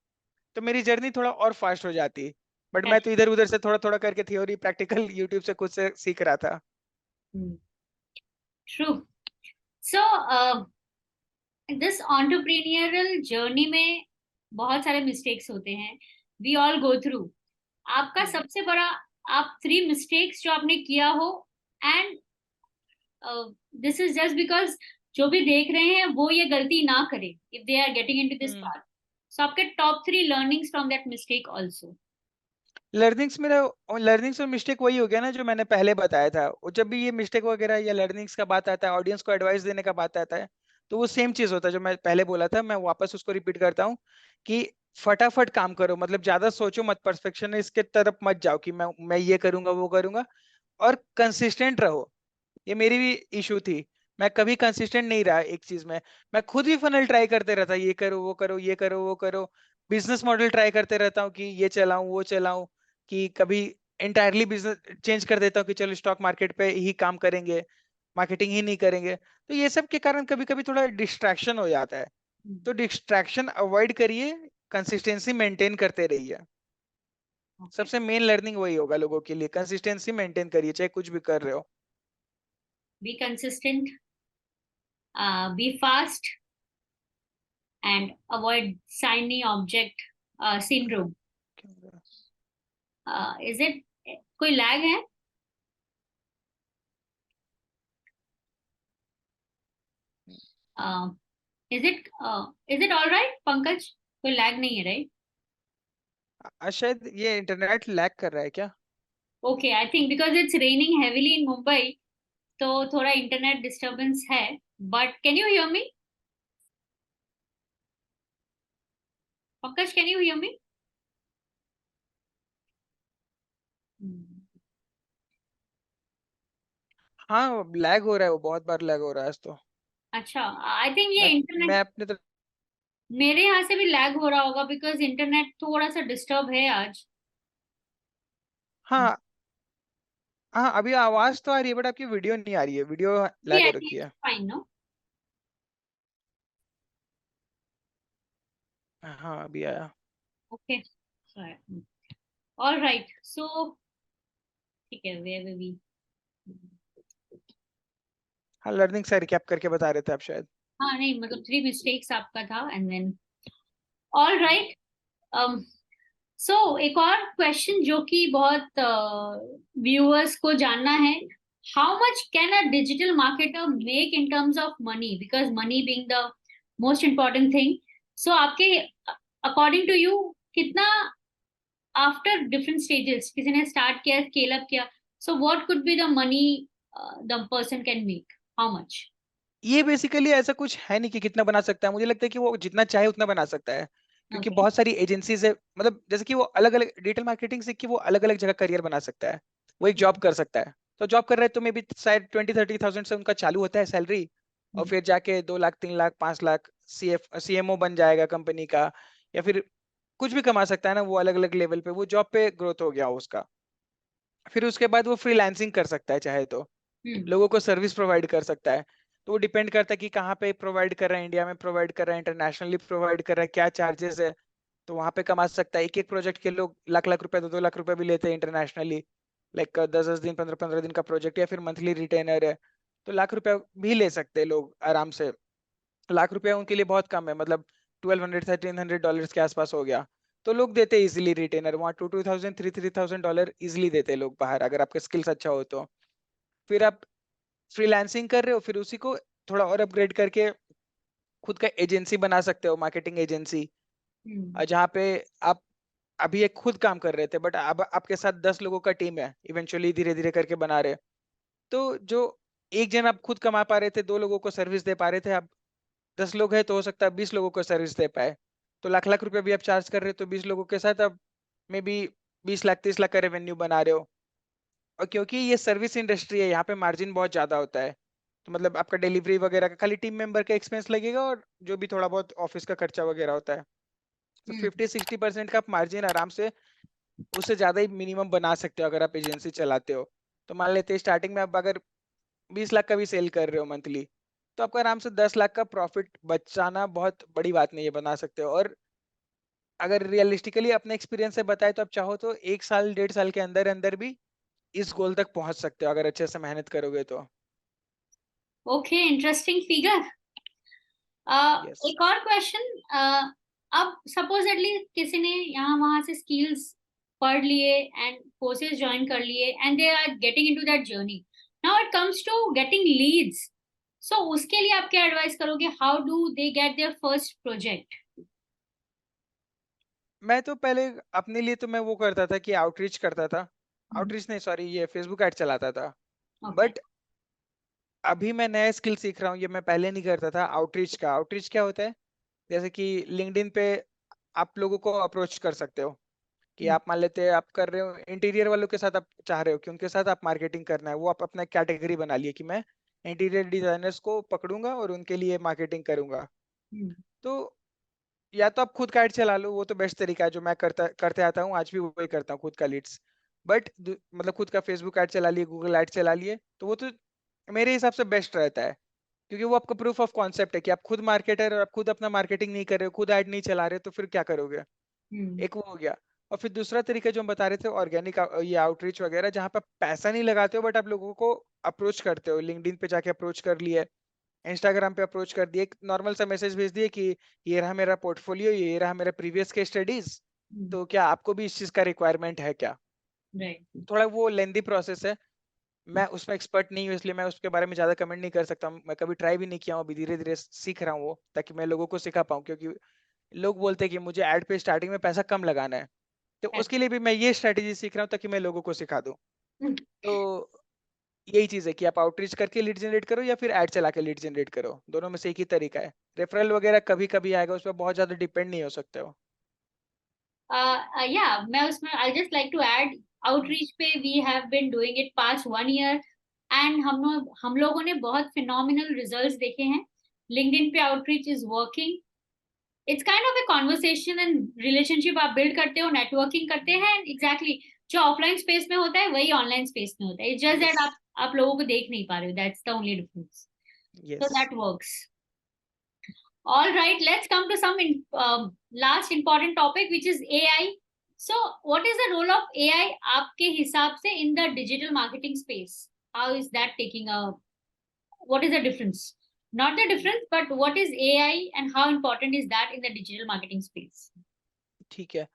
तो मेरी जर्नी थोड़ा और फास्ट हो जाती। बट मैं तो इधर उधर से थोड़ा थोड़ा करके थ्योरी प्रैक्टिकल यूट्यूब से खुद से सीख रहा था। True. So this entrepreneurial journey में बहुत सारे मिस्टेक्स होते हैं, वी ऑल गो थ्रू। आपका हम्म। सबसे बड़ा, आप 3 मिस्टेक्स जो आपने किया हो, and this is just because जो भी देख रहे हैं वो ये गलती ना करे if they are getting into this hmm. Part. So आपके top 3 learnings from that mistake also. Learnings और मिस्टेक वही हो गया ना जो मैंने पहले बताया था। वो जब भी ये मिस्टेक वगैरह या लर्निंग्स का बात आता है, ऑडियंस को एडवाइस देने का बात आता है, तो वो सेम चीज होता है जो मैं पहले बोला था। मैं वापस उसको रिपीट करता हूँ कि फटाफट काम करो, मतलब ज्यादा सोचो मत, परफेक्शनिस्ट के तरफ मत जाओ कि मैं ये करूंगा वो करूंगा, और कंसिस्टेंट रहो। ये मेरी भी इशू थी, मैं कभी कंसिस्टेंट नहीं रहा एक चीज में। मैं खुद भी फनल ट्राई करते रहता, ये करो वो करो ये करो वो करो, बिजनेस मॉडल ट्राई करते रहता हूँ कि ये चलाऊं वो चलाऊं, कि कभी इंटायरली बिजनेस चेंज कर देता हूँ कि चलो स्टॉक मार्केट पे ही काम करेंगे, मार्केटिंग ही नहीं करेंगे। तो ये सब के कारण कभी कभी थोड़ा डिस्ट्रैक्शन हो जाता है। तो डिस्ट्रैक्शन अवॉइड करिए, कंसिस्टेंसी मेंटेन करते रहिए। ओके। सबसे मेन लर्निंग वही होगा लोगों के लिए, कंसिस्टेंसी मेंटेन करिए चाहे कुछ भी कर रहे हो। Be consistent, be fast, and avoid shiny object syndrome. Is it कोई लैग है? Is it all right Pankaj? कोई लैग नहीं है, राइट? शायद ये इंटरनेट लैग कर रहा है क्या? Okay, I think because it's raining heavily in Mumbai, तो थोड़ा इंटरनेट डिस्टरबेंस है, but can you hear me? Pankaj, can you hear me? हाँ लैग हो रहा है, वो बहुत बार लैग हो रहा है आज तो। अच्छा, आई थिंक ये मैं इंटरनेट मैं अपने तरफ। मेरे यहाँ से भी लैग हो रहा होगा, बिकॉज इंटरनेट थोड़ा सा डिस्टर्ब है आज। हाँ हाँ, अभी आवाज तो आ रही है बट आपकी वीडियो नहीं आ रही है, वीडियो भी लैग हो आई थिंक रखी है। Fine, no? हाँ अभी आया। ओके, ऑल राइट, सो ठीक है, वेयर वी बी? हाँ लर्निंग से रिकैप करके बता रहे थे आप शायद। हाँ नहीं, मतलब 3 मिस्टेक्स आपका था, एंड देन ऑल राइट। सो एक और क्वेश्चन जो कि बहुत व्यूअर्स को जानना है, how much can a digital marketer make in terms of money, because money being the most important thing. So आपके अकॉर्डिंग टू यू, कितना आफ्टर डिफरेंट स्टेजेस किसी ने स्टार्ट किया, स्केल अप किया, so what could be the money the person can make, how much? ये basically ऐसा कुछ है नहीं कि कितना बना सकता है, मुझे लगता है कि वो जितना चाहे उतना बना सकता है। क्योंकि ओके। बहुत सारी एजेंसीज है, मतलब जैसे कि वो अलग अलग डिजिटल मार्केटिंग से कि वो अलग अलग जगह करियर बना सकता है। वो एक जॉब कर सकता है, तो जॉब कर रहा है तो मे बी शायद 20-30 thousand से उनका चालू होता है सैलरी। और फिर जाके 2 लाख 3 लाख 5 लाख CMO बन जाएगा कंपनी का। या फिर कुछ भी कमा सकता है ना, वो अलग अलग लेवल पे वो जॉब पे ग्रोथ हो गया हो उसका। फिर उसके बाद वो फ्रीलांसिंग कर सकता है चाहे तो, हम्म। लोगों को सर्विस प्रोवाइड कर सकता है। तो वो डिपेंड करता है कि कहाँ पे प्रोवाइड कर रहा है, इंडिया में प्रोवाइड कर रहा है, इंटरनेशनली प्रोवाइड कर रहा है, क्या चार्जेस है। तो वहां पे कमा सकता है। एक एक प्रोजेक्ट के लोग लाख लाख रुपए 2-2 लाख रुपए भी लेते हैं इंटरनेशनली। लाइक 10-10 दिन 15-15 दिन का प्रोजेक्ट या फिर मंथली रिटेनर है, तो लाख रुपए भी ले सकते हैं लोग आराम से। लाख रुपया उनके लिए बहुत कम है, मतलब 1200-1300 डॉलर्स के आसपास हो गया। तो लोग देते हैं इजिली रिटेनर, वहाँ 2-2 thousand 3-3 thousand डॉलर इजिली देते हैं लोग बाहर, अगर आपका स्किल्स अच्छा हो तो। फिर आप फ्रीलांसिंग कर रहे हो, फिर उसी को थोड़ा और अपग्रेड करके खुद का एजेंसी बना सकते हो, मार्केटिंग एजेंसी। हम्म। जहाँ पे आप अभी एक खुद काम कर रहे थे बट अब आपके साथ 10 लोगों का टीम है, इवेंचुअली धीरे धीरे करके बना रहे। तो जो एक जन आप खुद कमा पा रहे थे, 2 लोगों को सर्विस दे पा रहे थे, अब 10 लोग हैं तो हो सकता है 20 लोगों को सर्विस दे पाए। तो लाख लाख रुपए भी आप चार्ज कर रहे हो, तो 20 लोगों के साथ अब मे बी 20 लाख 30 लाख का रेवेन्यू बना रहे हो। और क्योंकि ये सर्विस इंडस्ट्री है, यहाँ पे मार्जिन बहुत ज्यादा होता है। तो मतलब आपका डिलीवरी वगैरह का खाली टीम मेंबर का एक्सपेंस लगेगा, और जो भी थोड़ा बहुत ऑफिस का खर्चा वगैरह होता है, तो हम्म। 50-60% का आप मार्जिन आराम से, उससे ज्यादा ही मिनिमम बना सकते हो अगर आप एजेंसी चलाते हो। तो मान लेते हैं स्टार्टिंग में आप अगर 20 लाख का भी सेल कर रहे हो मंथली, तो आपको आराम से 10 लाख का प्रॉफिट बचाना बहुत बड़ी बात नहीं है, बना सकते हो। और अगर रियलिस्टिकली अपने एक्सपीरियंस से बताए तो आप चाहो तो 1 साल 1.5 साल के अंदर अंदर भी इस गोल तक पहुंच सकते हो, अगर अच्छे से मेहनत करोगे तो। Okay, interesting figure. यस। एक और क्वेश्चन, अब सपोजेटली किसी ने यहाँ वहां से स्किल्स पढ़ लिए एंड कोर्सेज ज्वाइन कर लिए, and they are getting into that journey, now it comes to getting leads. So उसके लिए आप क्या एडवाइस करोगे? How do they get their first project? मैं तो पहले अपने लिए तो मैं वो करता था कि आउटरीच करता था। आउटरीच नहीं, सॉरी, ये फेसबुक ऐड चलाता था। ओके। बट अभी मैं नया स्किल सीख रहा हूँ, ये मैं पहले नहीं करता था आउटरीच का। आउटरीच क्या होता है, जैसे कि लिंक्डइन पे आप लोगों को अप्रोच कर सकते हो। कि आप मान लेते हैं आप कर रहे हो इंटीरियर वालों के साथ, आप चाह रहे हो कि उनके साथ आप मार्केटिंग करना है, वो आप अपना कैटेगरी बना लिए कि मैं इंटीरियर डिजाइनर्स को पकड़ूंगा और उनके लिए मार्केटिंग करूंगा। तो या तो आप खुद का एड चला लो, वो तो बेस्ट तरीका है, जो मैं करते आता हूँ, आज भी वही करता हूँ, खुद का लीड्स। बट मतलब खुद का फेसबुक ऐड चला लिए, गूगल ऐड चला लिए, तो वो तो मेरे हिसाब से बेस्ट रहता है। क्योंकि वो आपका प्रूफ ऑफ कॉन्सेप्ट है कि आप खुद मार्केटर और आप खुद अपना मार्केटिंग नहीं कर रहे हो, खुद ऐड नहीं चला रहे, तो फिर क्या करोगे। एक वो हो गया। और फिर दूसरा तरीका जो हम बता रहे थे, ऑर्गेनिक ये आउटरीच वगैरह, जहाँ पे आप पैसा नहीं लगाते हो बट आप लोगों को अप्रोच करते हो, लिंक्डइन पे जाके अप्रोच कर लिए, इंस्टाग्राम पे अप्रोच कर दिए, एक नॉर्मल सा मैसेज भेज दिए कि ये रहा मेरा पोर्टफोलियो, ये रहा मेरा प्रीवियस के स्टडीज, तो क्या आपको भी इस चीज का रिक्वायरमेंट है क्या। राइट। थोड़ा वो लेंदी प्रोसेस है, मैं उसमें एक्सपर्ट नहीं हूँ, इसलिए मैं उसके बारे में ज्यादा कमेंट नहीं कर सकता हूँ। मैं कभी ट्राई भी नहीं किया हूँ, अभी धीरे धीरे सीख रहा हूँ वो, ताकि मैं लोगों को सिखा पाऊँ। क्योंकि लोग बोलते हैं कि मुझे एड पे स्टार्टिंग में पैसा कम लगाना है, तो उसके लिए भी मैं ये स्ट्रेटेजी सीख रहा हूँ ताकि मैं लोगों को सिखा दूँ। तो यही चीज है कि आप आउटरीच करके लीड जनरेट करो या फिर एड चला के लीड जनरेट करो, दोनों में से एक ही तरीका है। रेफरल वगैरह कभी कभी आएगा, उस पर बहुत ज्यादा डिपेंड नहीं हो सकते हो। या मैं उसमें I just like to add, outreach पे we have been doing it past 1 year, and हम लोगों ने बहुत फिनोमिनल रिजल्ट्स देखे हैं। लिंक्डइन पे outreach is working. It's kind of A conversation and relationship आप बिल्ड करते हो, नेटवर्किंग करते हैं, एग्जैक्टली जो ऑफलाइन स्पेस में होता है वही ऑनलाइन स्पेस में होता है। It's just yes. दैट आप लोगों को देख नहीं पा रहे हो, that's the only difference. So yes. that works. All right, let's come to some last important topic, which is AI. So, what is the role of AI आपके हिसाब से in the digital marketing space? How is that taking a? What is the difference? Not the difference, but what is AI and how important is that in the digital marketing space? ठीक है।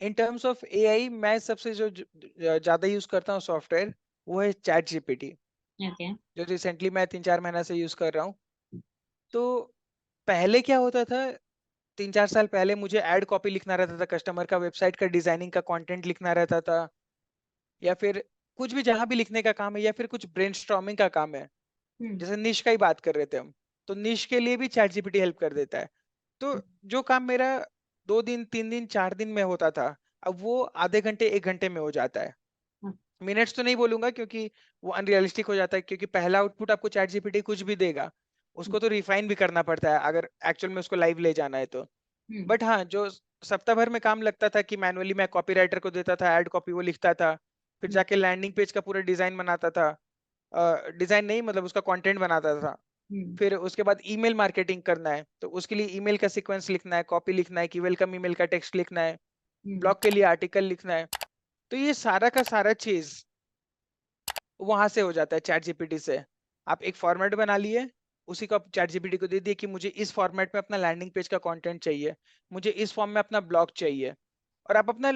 इन terms of AI, मैं सबसे जो ज्यादा use करता हूँ software, वो है चैट जीपीटी, Okay. जो रिसेंटली मैं 3-4 महीना से यूज कर रहा हूँ। तो पहले क्या होता था, 3-4 साल पहले मुझे एड कॉपी लिखना रहता था, कस्टमर का वेबसाइट का डिजाइनिंग का कंटेंट लिखना रहता था, या फिर कुछ भी जहां भी लिखने का काम है, या फिर कुछ ब्रेनस्टॉर्मिंग का काम है, Hmm. जैसे निश का ही बात कर रहे थे हम, तो निश के लिए भी चैट जीपीटी हेल्प कर देता है। तो जो काम मेरा 2 दिन 3 दिन 4 दिन में होता था, अब वो आधे घंटे 1 घंटे में हो जाता है। Hmm. मिनट्स तो नहीं बोलूंगा, क्योंकि वो अनरियलिस्टिक हो जाता है, क्योंकि पहला आउटपुट आपको चैट जीपीटी कुछ भी देगा, उसको तो रिफाइन भी करना पड़ता है अगर एक्चुअल में उसको लाइव ले जाना है तो। Hmm. बट हाँ, जो सप्ताह भर में काम लगता था कि मैनुअली मैं कॉपी राइटर को देता था, एड कॉपी वो लिखता था, फिर Hmm. जाके लैंडिंग पेज का पूरा डिजाइन बनाता था, डिजाइन नहीं मतलब उसका कंटेंट बनाता था, Hmm. फिर उसके बाद ईमेल मार्केटिंग करना है तो उसके लिए ईमेल का सीक्वेंस लिखना है, कॉपी लिखना है कि वेलकम ईमेल का टेक्स्ट लिखना है, Hmm. ब्लॉग के लिए आर्टिकल लिखना है। तो ये सारा का सारा चीज वहां से हो जाता है चैट जीपीटी से। आप एक फॉर्मेट बना लिए, उसी को आप चैट जीपीटी को दे दिए कि मुझे इस फॉर्मेट में अपना लैंडिंग पेज का कंटेंट चाहिए, मुझे इस फॉर्म में अपना ब्लॉग चाहिए, और आप अपना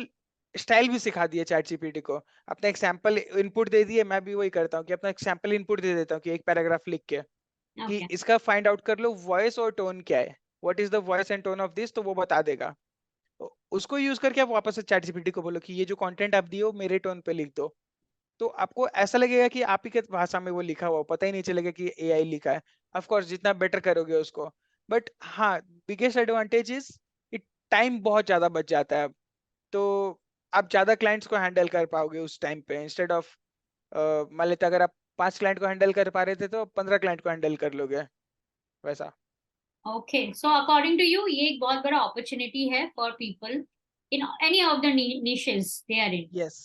स्टाइल भी सिखा दिए चैट जीपीटी को। अपना एक सैंपल इनपुट दे दिए, मैं भी वही करता हूँ कि अपना एक सैंपल इनपुट दे देता हूँ कि एक पैराग्राफ लिख के कि Okay. इसका फाइंड आउट कर लो वॉइस और टोन क्या है, what is the voice and tone of this, तो वो बता देगा। तो उसको यूज करके आप वापस से चैट जीपीटी को बोलो कि ये जो कंटेंट आप दिए हो मेरे टोन पे लिख दो, तो आपको ऐसा लगेगा कि आप ही के भाषा में वो लिखा हुआ, पता ही नहीं चलेगा कि एआई लिखा है। ऑफ कोर्स जितना बेटर करोगे उसको, बट हाँ, biggest advantage is it, time बहुत ज्यादा बच जाता है अब। तो आप ज्यादा क्लाइंट्स को हैंडल कर पाओगे उस टाइम पे, इंस्टेड ऑफ मान लेते अगर आप 5 क्लाइंट को हैंडल कर पा रहे थे तो 15 क्लाइंट को हैंडल कर लोगे, वैसा। Okay. So according to you, ये एक बहुत बड़ा opportunity है for people in any of the niches they are in. Yes.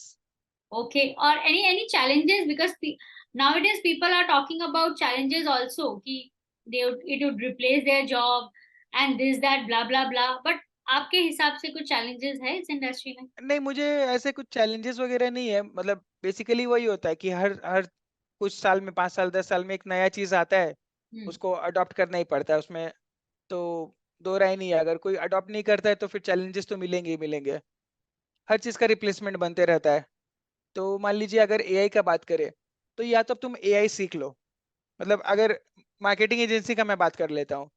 Okay, or any challenges, because nowadays people are talking about challenges also कि it would replace their job and this that blah blah blah. But आपके हिसाब से कुछ challenges है इस industry में? नहीं, मुझे ऐसे कुछ चैलेंजेस वगैरह नहीं है, मतलब बेसिकली वही होता है कि हर हर कुछ साल में, 5 साल 10 साल में एक नया चीज आता है, हम्म. उसको अडॉप्ट करना ही पड़ता है उसमें। तो दो राय नहीं है, अगर कोई अडॉप्ट नहीं करता है तो फिर चैलेंजेस तो मिलेंगे ही मिलेंगे, हर चीज का रिप्लेसमेंट बनते रहता है। तो मान लीजिए अगर एआई का बात करें, तो या तो तुम एआई सीख लो, मतलब अगर मार्केटिंग एजेंसी का मैं बात कर लेता हूँ,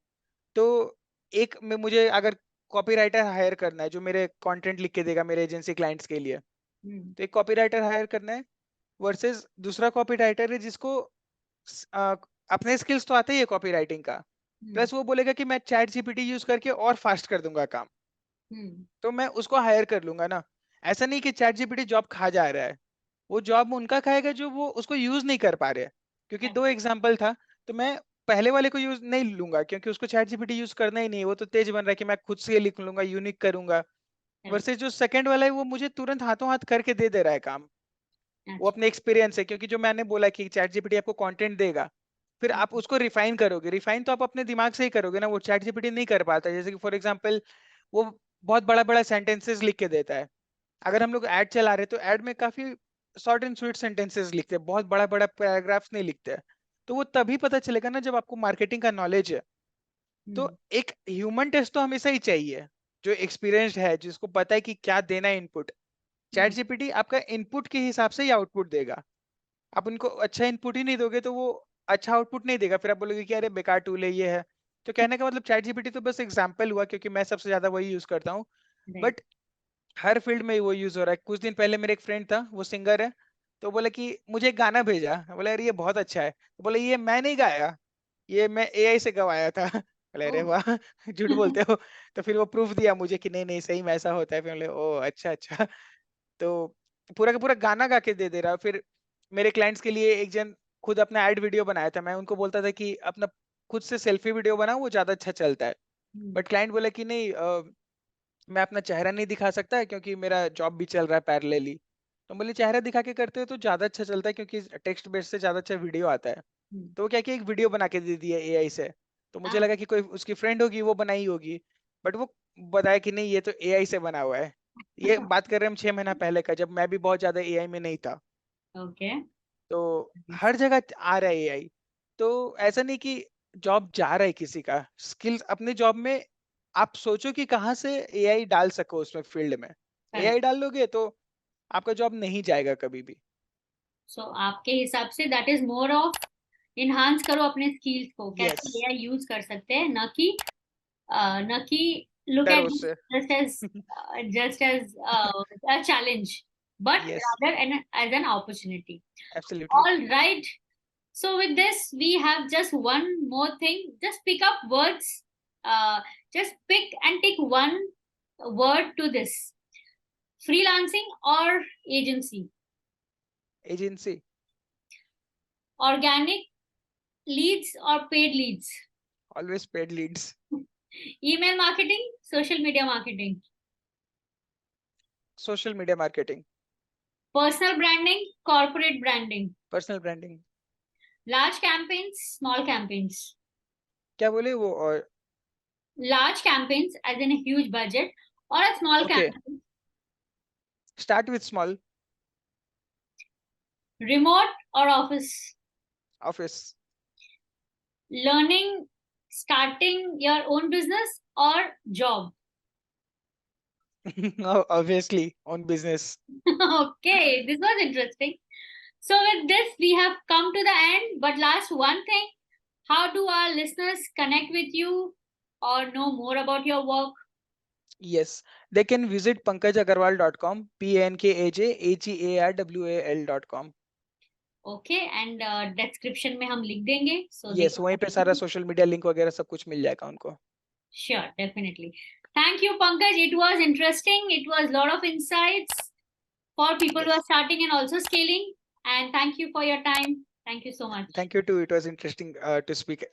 तो एक में मुझे अगर कॉपीराइटर हायर करना है जो मेरे कंटेंट लिख के देगा मेरे एजेंसी क्लाइंट्स के लिए, हम्म. तो एक कॉपीराइटर हायर करना है, वर्सेस दूसरा कॉपीराइटर है जिसको अपने स्किल्स तो आते ही है कॉपी राइटिंग का, हम्म. प्लस वो बोलेगा कि मैं चैट जीपीटी यूज करके और फास्ट कर दूंगा काम, हम्म. तो मैं उसको हायर कर लूंगा ना। ऐसा नहीं कि चैट जीपीटी जॉब खा जा रहा है, वो जॉब उनका खाएगा जो वो उसको यूज नहीं कर पा रहे हैं। क्योंकि दो एग्जाम्पल था, तो मैं पहले वाले को यूज नहीं लूंगा क्योंकि उसको चैट जीपीटी यूज करना ही नहीं है, वो तो तेज बन रहा है कि मैं खुद से लिख लूंगा, यूनिक करूंगा। वर्सेस जो सेकंड वाला है वो मुझे तुरंत हाथों हाथ करके दे दे रहा है काम, वो अच्छा. अपने एक्सपीरियंस है, क्योंकि जो मैंने बोला कि चैट जीपीटी आपको कंटेंट देगा, फिर आप उसको रिफाइन करोगे, रिफाइन तो आप अपने दिमाग से ही करोगे ना, वो चैट जीपीटी नहीं कर पाता। जैसे कि फॉर एग्जांपल वो बहुत बड़ा बड़ा सेंटेंसेस लिख के देता है, अगर हम लोग ऐड चला रहे तो ऐड में काफी शॉर्ट एंड स्वीट सेंटेंसेस लिखते हैं, बहुत बड़ा बड़ा पैराग्राफ्स नहीं लिखते हैं। तो वो तभी पता चलेगा ना जब आपको मार्केटिंग का नॉलेज है। तो हम्म. एक ह्यूमन टेस्ट तो हमेशा ही चाहिए, जो एक्सपीरियंस्ड है, जिसको पता है कि क्या देना है इनपुट। चैट हम्म. जीपीटी आपका इनपुट के हिसाब से ही आउटपुट देगा, आप उनको अच्छा इनपुट ही नहीं दोगे तो वो अच्छा आउटपुट नहीं देगा, फिर आप बोलोगे कि अरे बेकार टूल है ये है। तो कहने का मतलब चैट जीपीटी तो बस एग्जाम्पल हुआ, क्योंकि मैं सबसे ज्यादा वही यूज करता हूँ, Right. बट हर फील्ड में वो यूज हो रहा है। कुछ दिन पहले मेरे एक फ्रेंड था, वो सिंगर है, तो बोला कि मुझे एक गाना भेजा, बोला अरे ये बहुत अच्छा है, तो बोला ये मैं नहीं गाया, ये मैं एआई से गवाया था। बोले अरे Oh. वाह, झूठ बोलते हो। तो फिर वो प्रूफ दिया मुझे कि नहीं नहीं सही में ऐसा होता है, फिर बोले ओ अच्छा अच्छा। तो पूरा का पूरा गाना गा के दे दे रहा। फिर मेरे क्लाइंट्स के लिए एक जन खुद अपना एड वीडियो बनाया था, मैं उनको बोलता था कि अपना खुद से सेल्फी वीडियो बनाओ, वो ज्यादा अच्छा चलता है। Hmm. बट क्लाइंट बोला कि नहीं मैं अपना चेहरा नहीं दिखा सकता क्योंकि मेरा जॉब भी चल रहा है पैरेलली। तो बोले चेहरा दिखा के करते हो तो ज्यादा अच्छा चलता है क्योंकि टेक्स्ट बेस से ज्यादा अच्छा वीडियो आता है। Hmm. तो वो क्या कि एक वीडियो बना के दे दिया एआई से। तो मुझे Ah. लगा कि कोई उसकी फ्रेंड होगी वो बनाई होगी, बट वो बताया कि नहीं ये तो एआई से बना हुआ है। ये बात कर रहे हैं हम 6 महीना पहले का, जब मैं भी बहुत ज्यादा एआई में नहीं था। Okay. तो हर जगह आ रहा है एआई। तो ऐसा नहीं कि जॉब जा रहा है किसी का, स्किल्स अपने जॉब में आप सोचो कि कहाँ से एआई डाल सको उसमें फील्ड में। Correct. एआई डाल लोगे तो आपका जॉब नहीं जाएगा कभी भी। So आपके हिसाब say that is more of enhance करो अपने स्किल्स को, यस, कैसे एआई यूज कर सकते हैं, न कि लुक डरो एट उससे। Just as a challenge, but yes, rather as an opportunity. Absolutely. All right. So with this, we have just one more thing. Just pick up words. Just pick and take one word to this: freelancing or agency, agency. organic leads or paid leads, always paid leads. email marketing, social media marketing, social media marketing. personal branding, corporate branding, personal branding. large campaigns, small campaigns, क्या बोले वो? और large campaigns as in a huge budget, or a small okay, campaign, start with small. remote or office, office. learning, starting your own business or job. Obviously on business. Okay, this was interesting. So with this, we have come to the end. But last one thing, how do our listeners connect with you or know more about your work? Yes, they can visit pankajagarwal.com, pankajagarwal.com. Okay, and description में हम लिख देंगे so they yes, can वहीं पे सारा connect. Social media link वगैरह सब कुछ मिल जाएगा उनको। Sure, definitely. Thank you, Pankaj. It was interesting. It was a lot of insights for people who yes, are starting and also scaling. And thank you for your time. Thank you so much. Thank you too, it was interesting to speak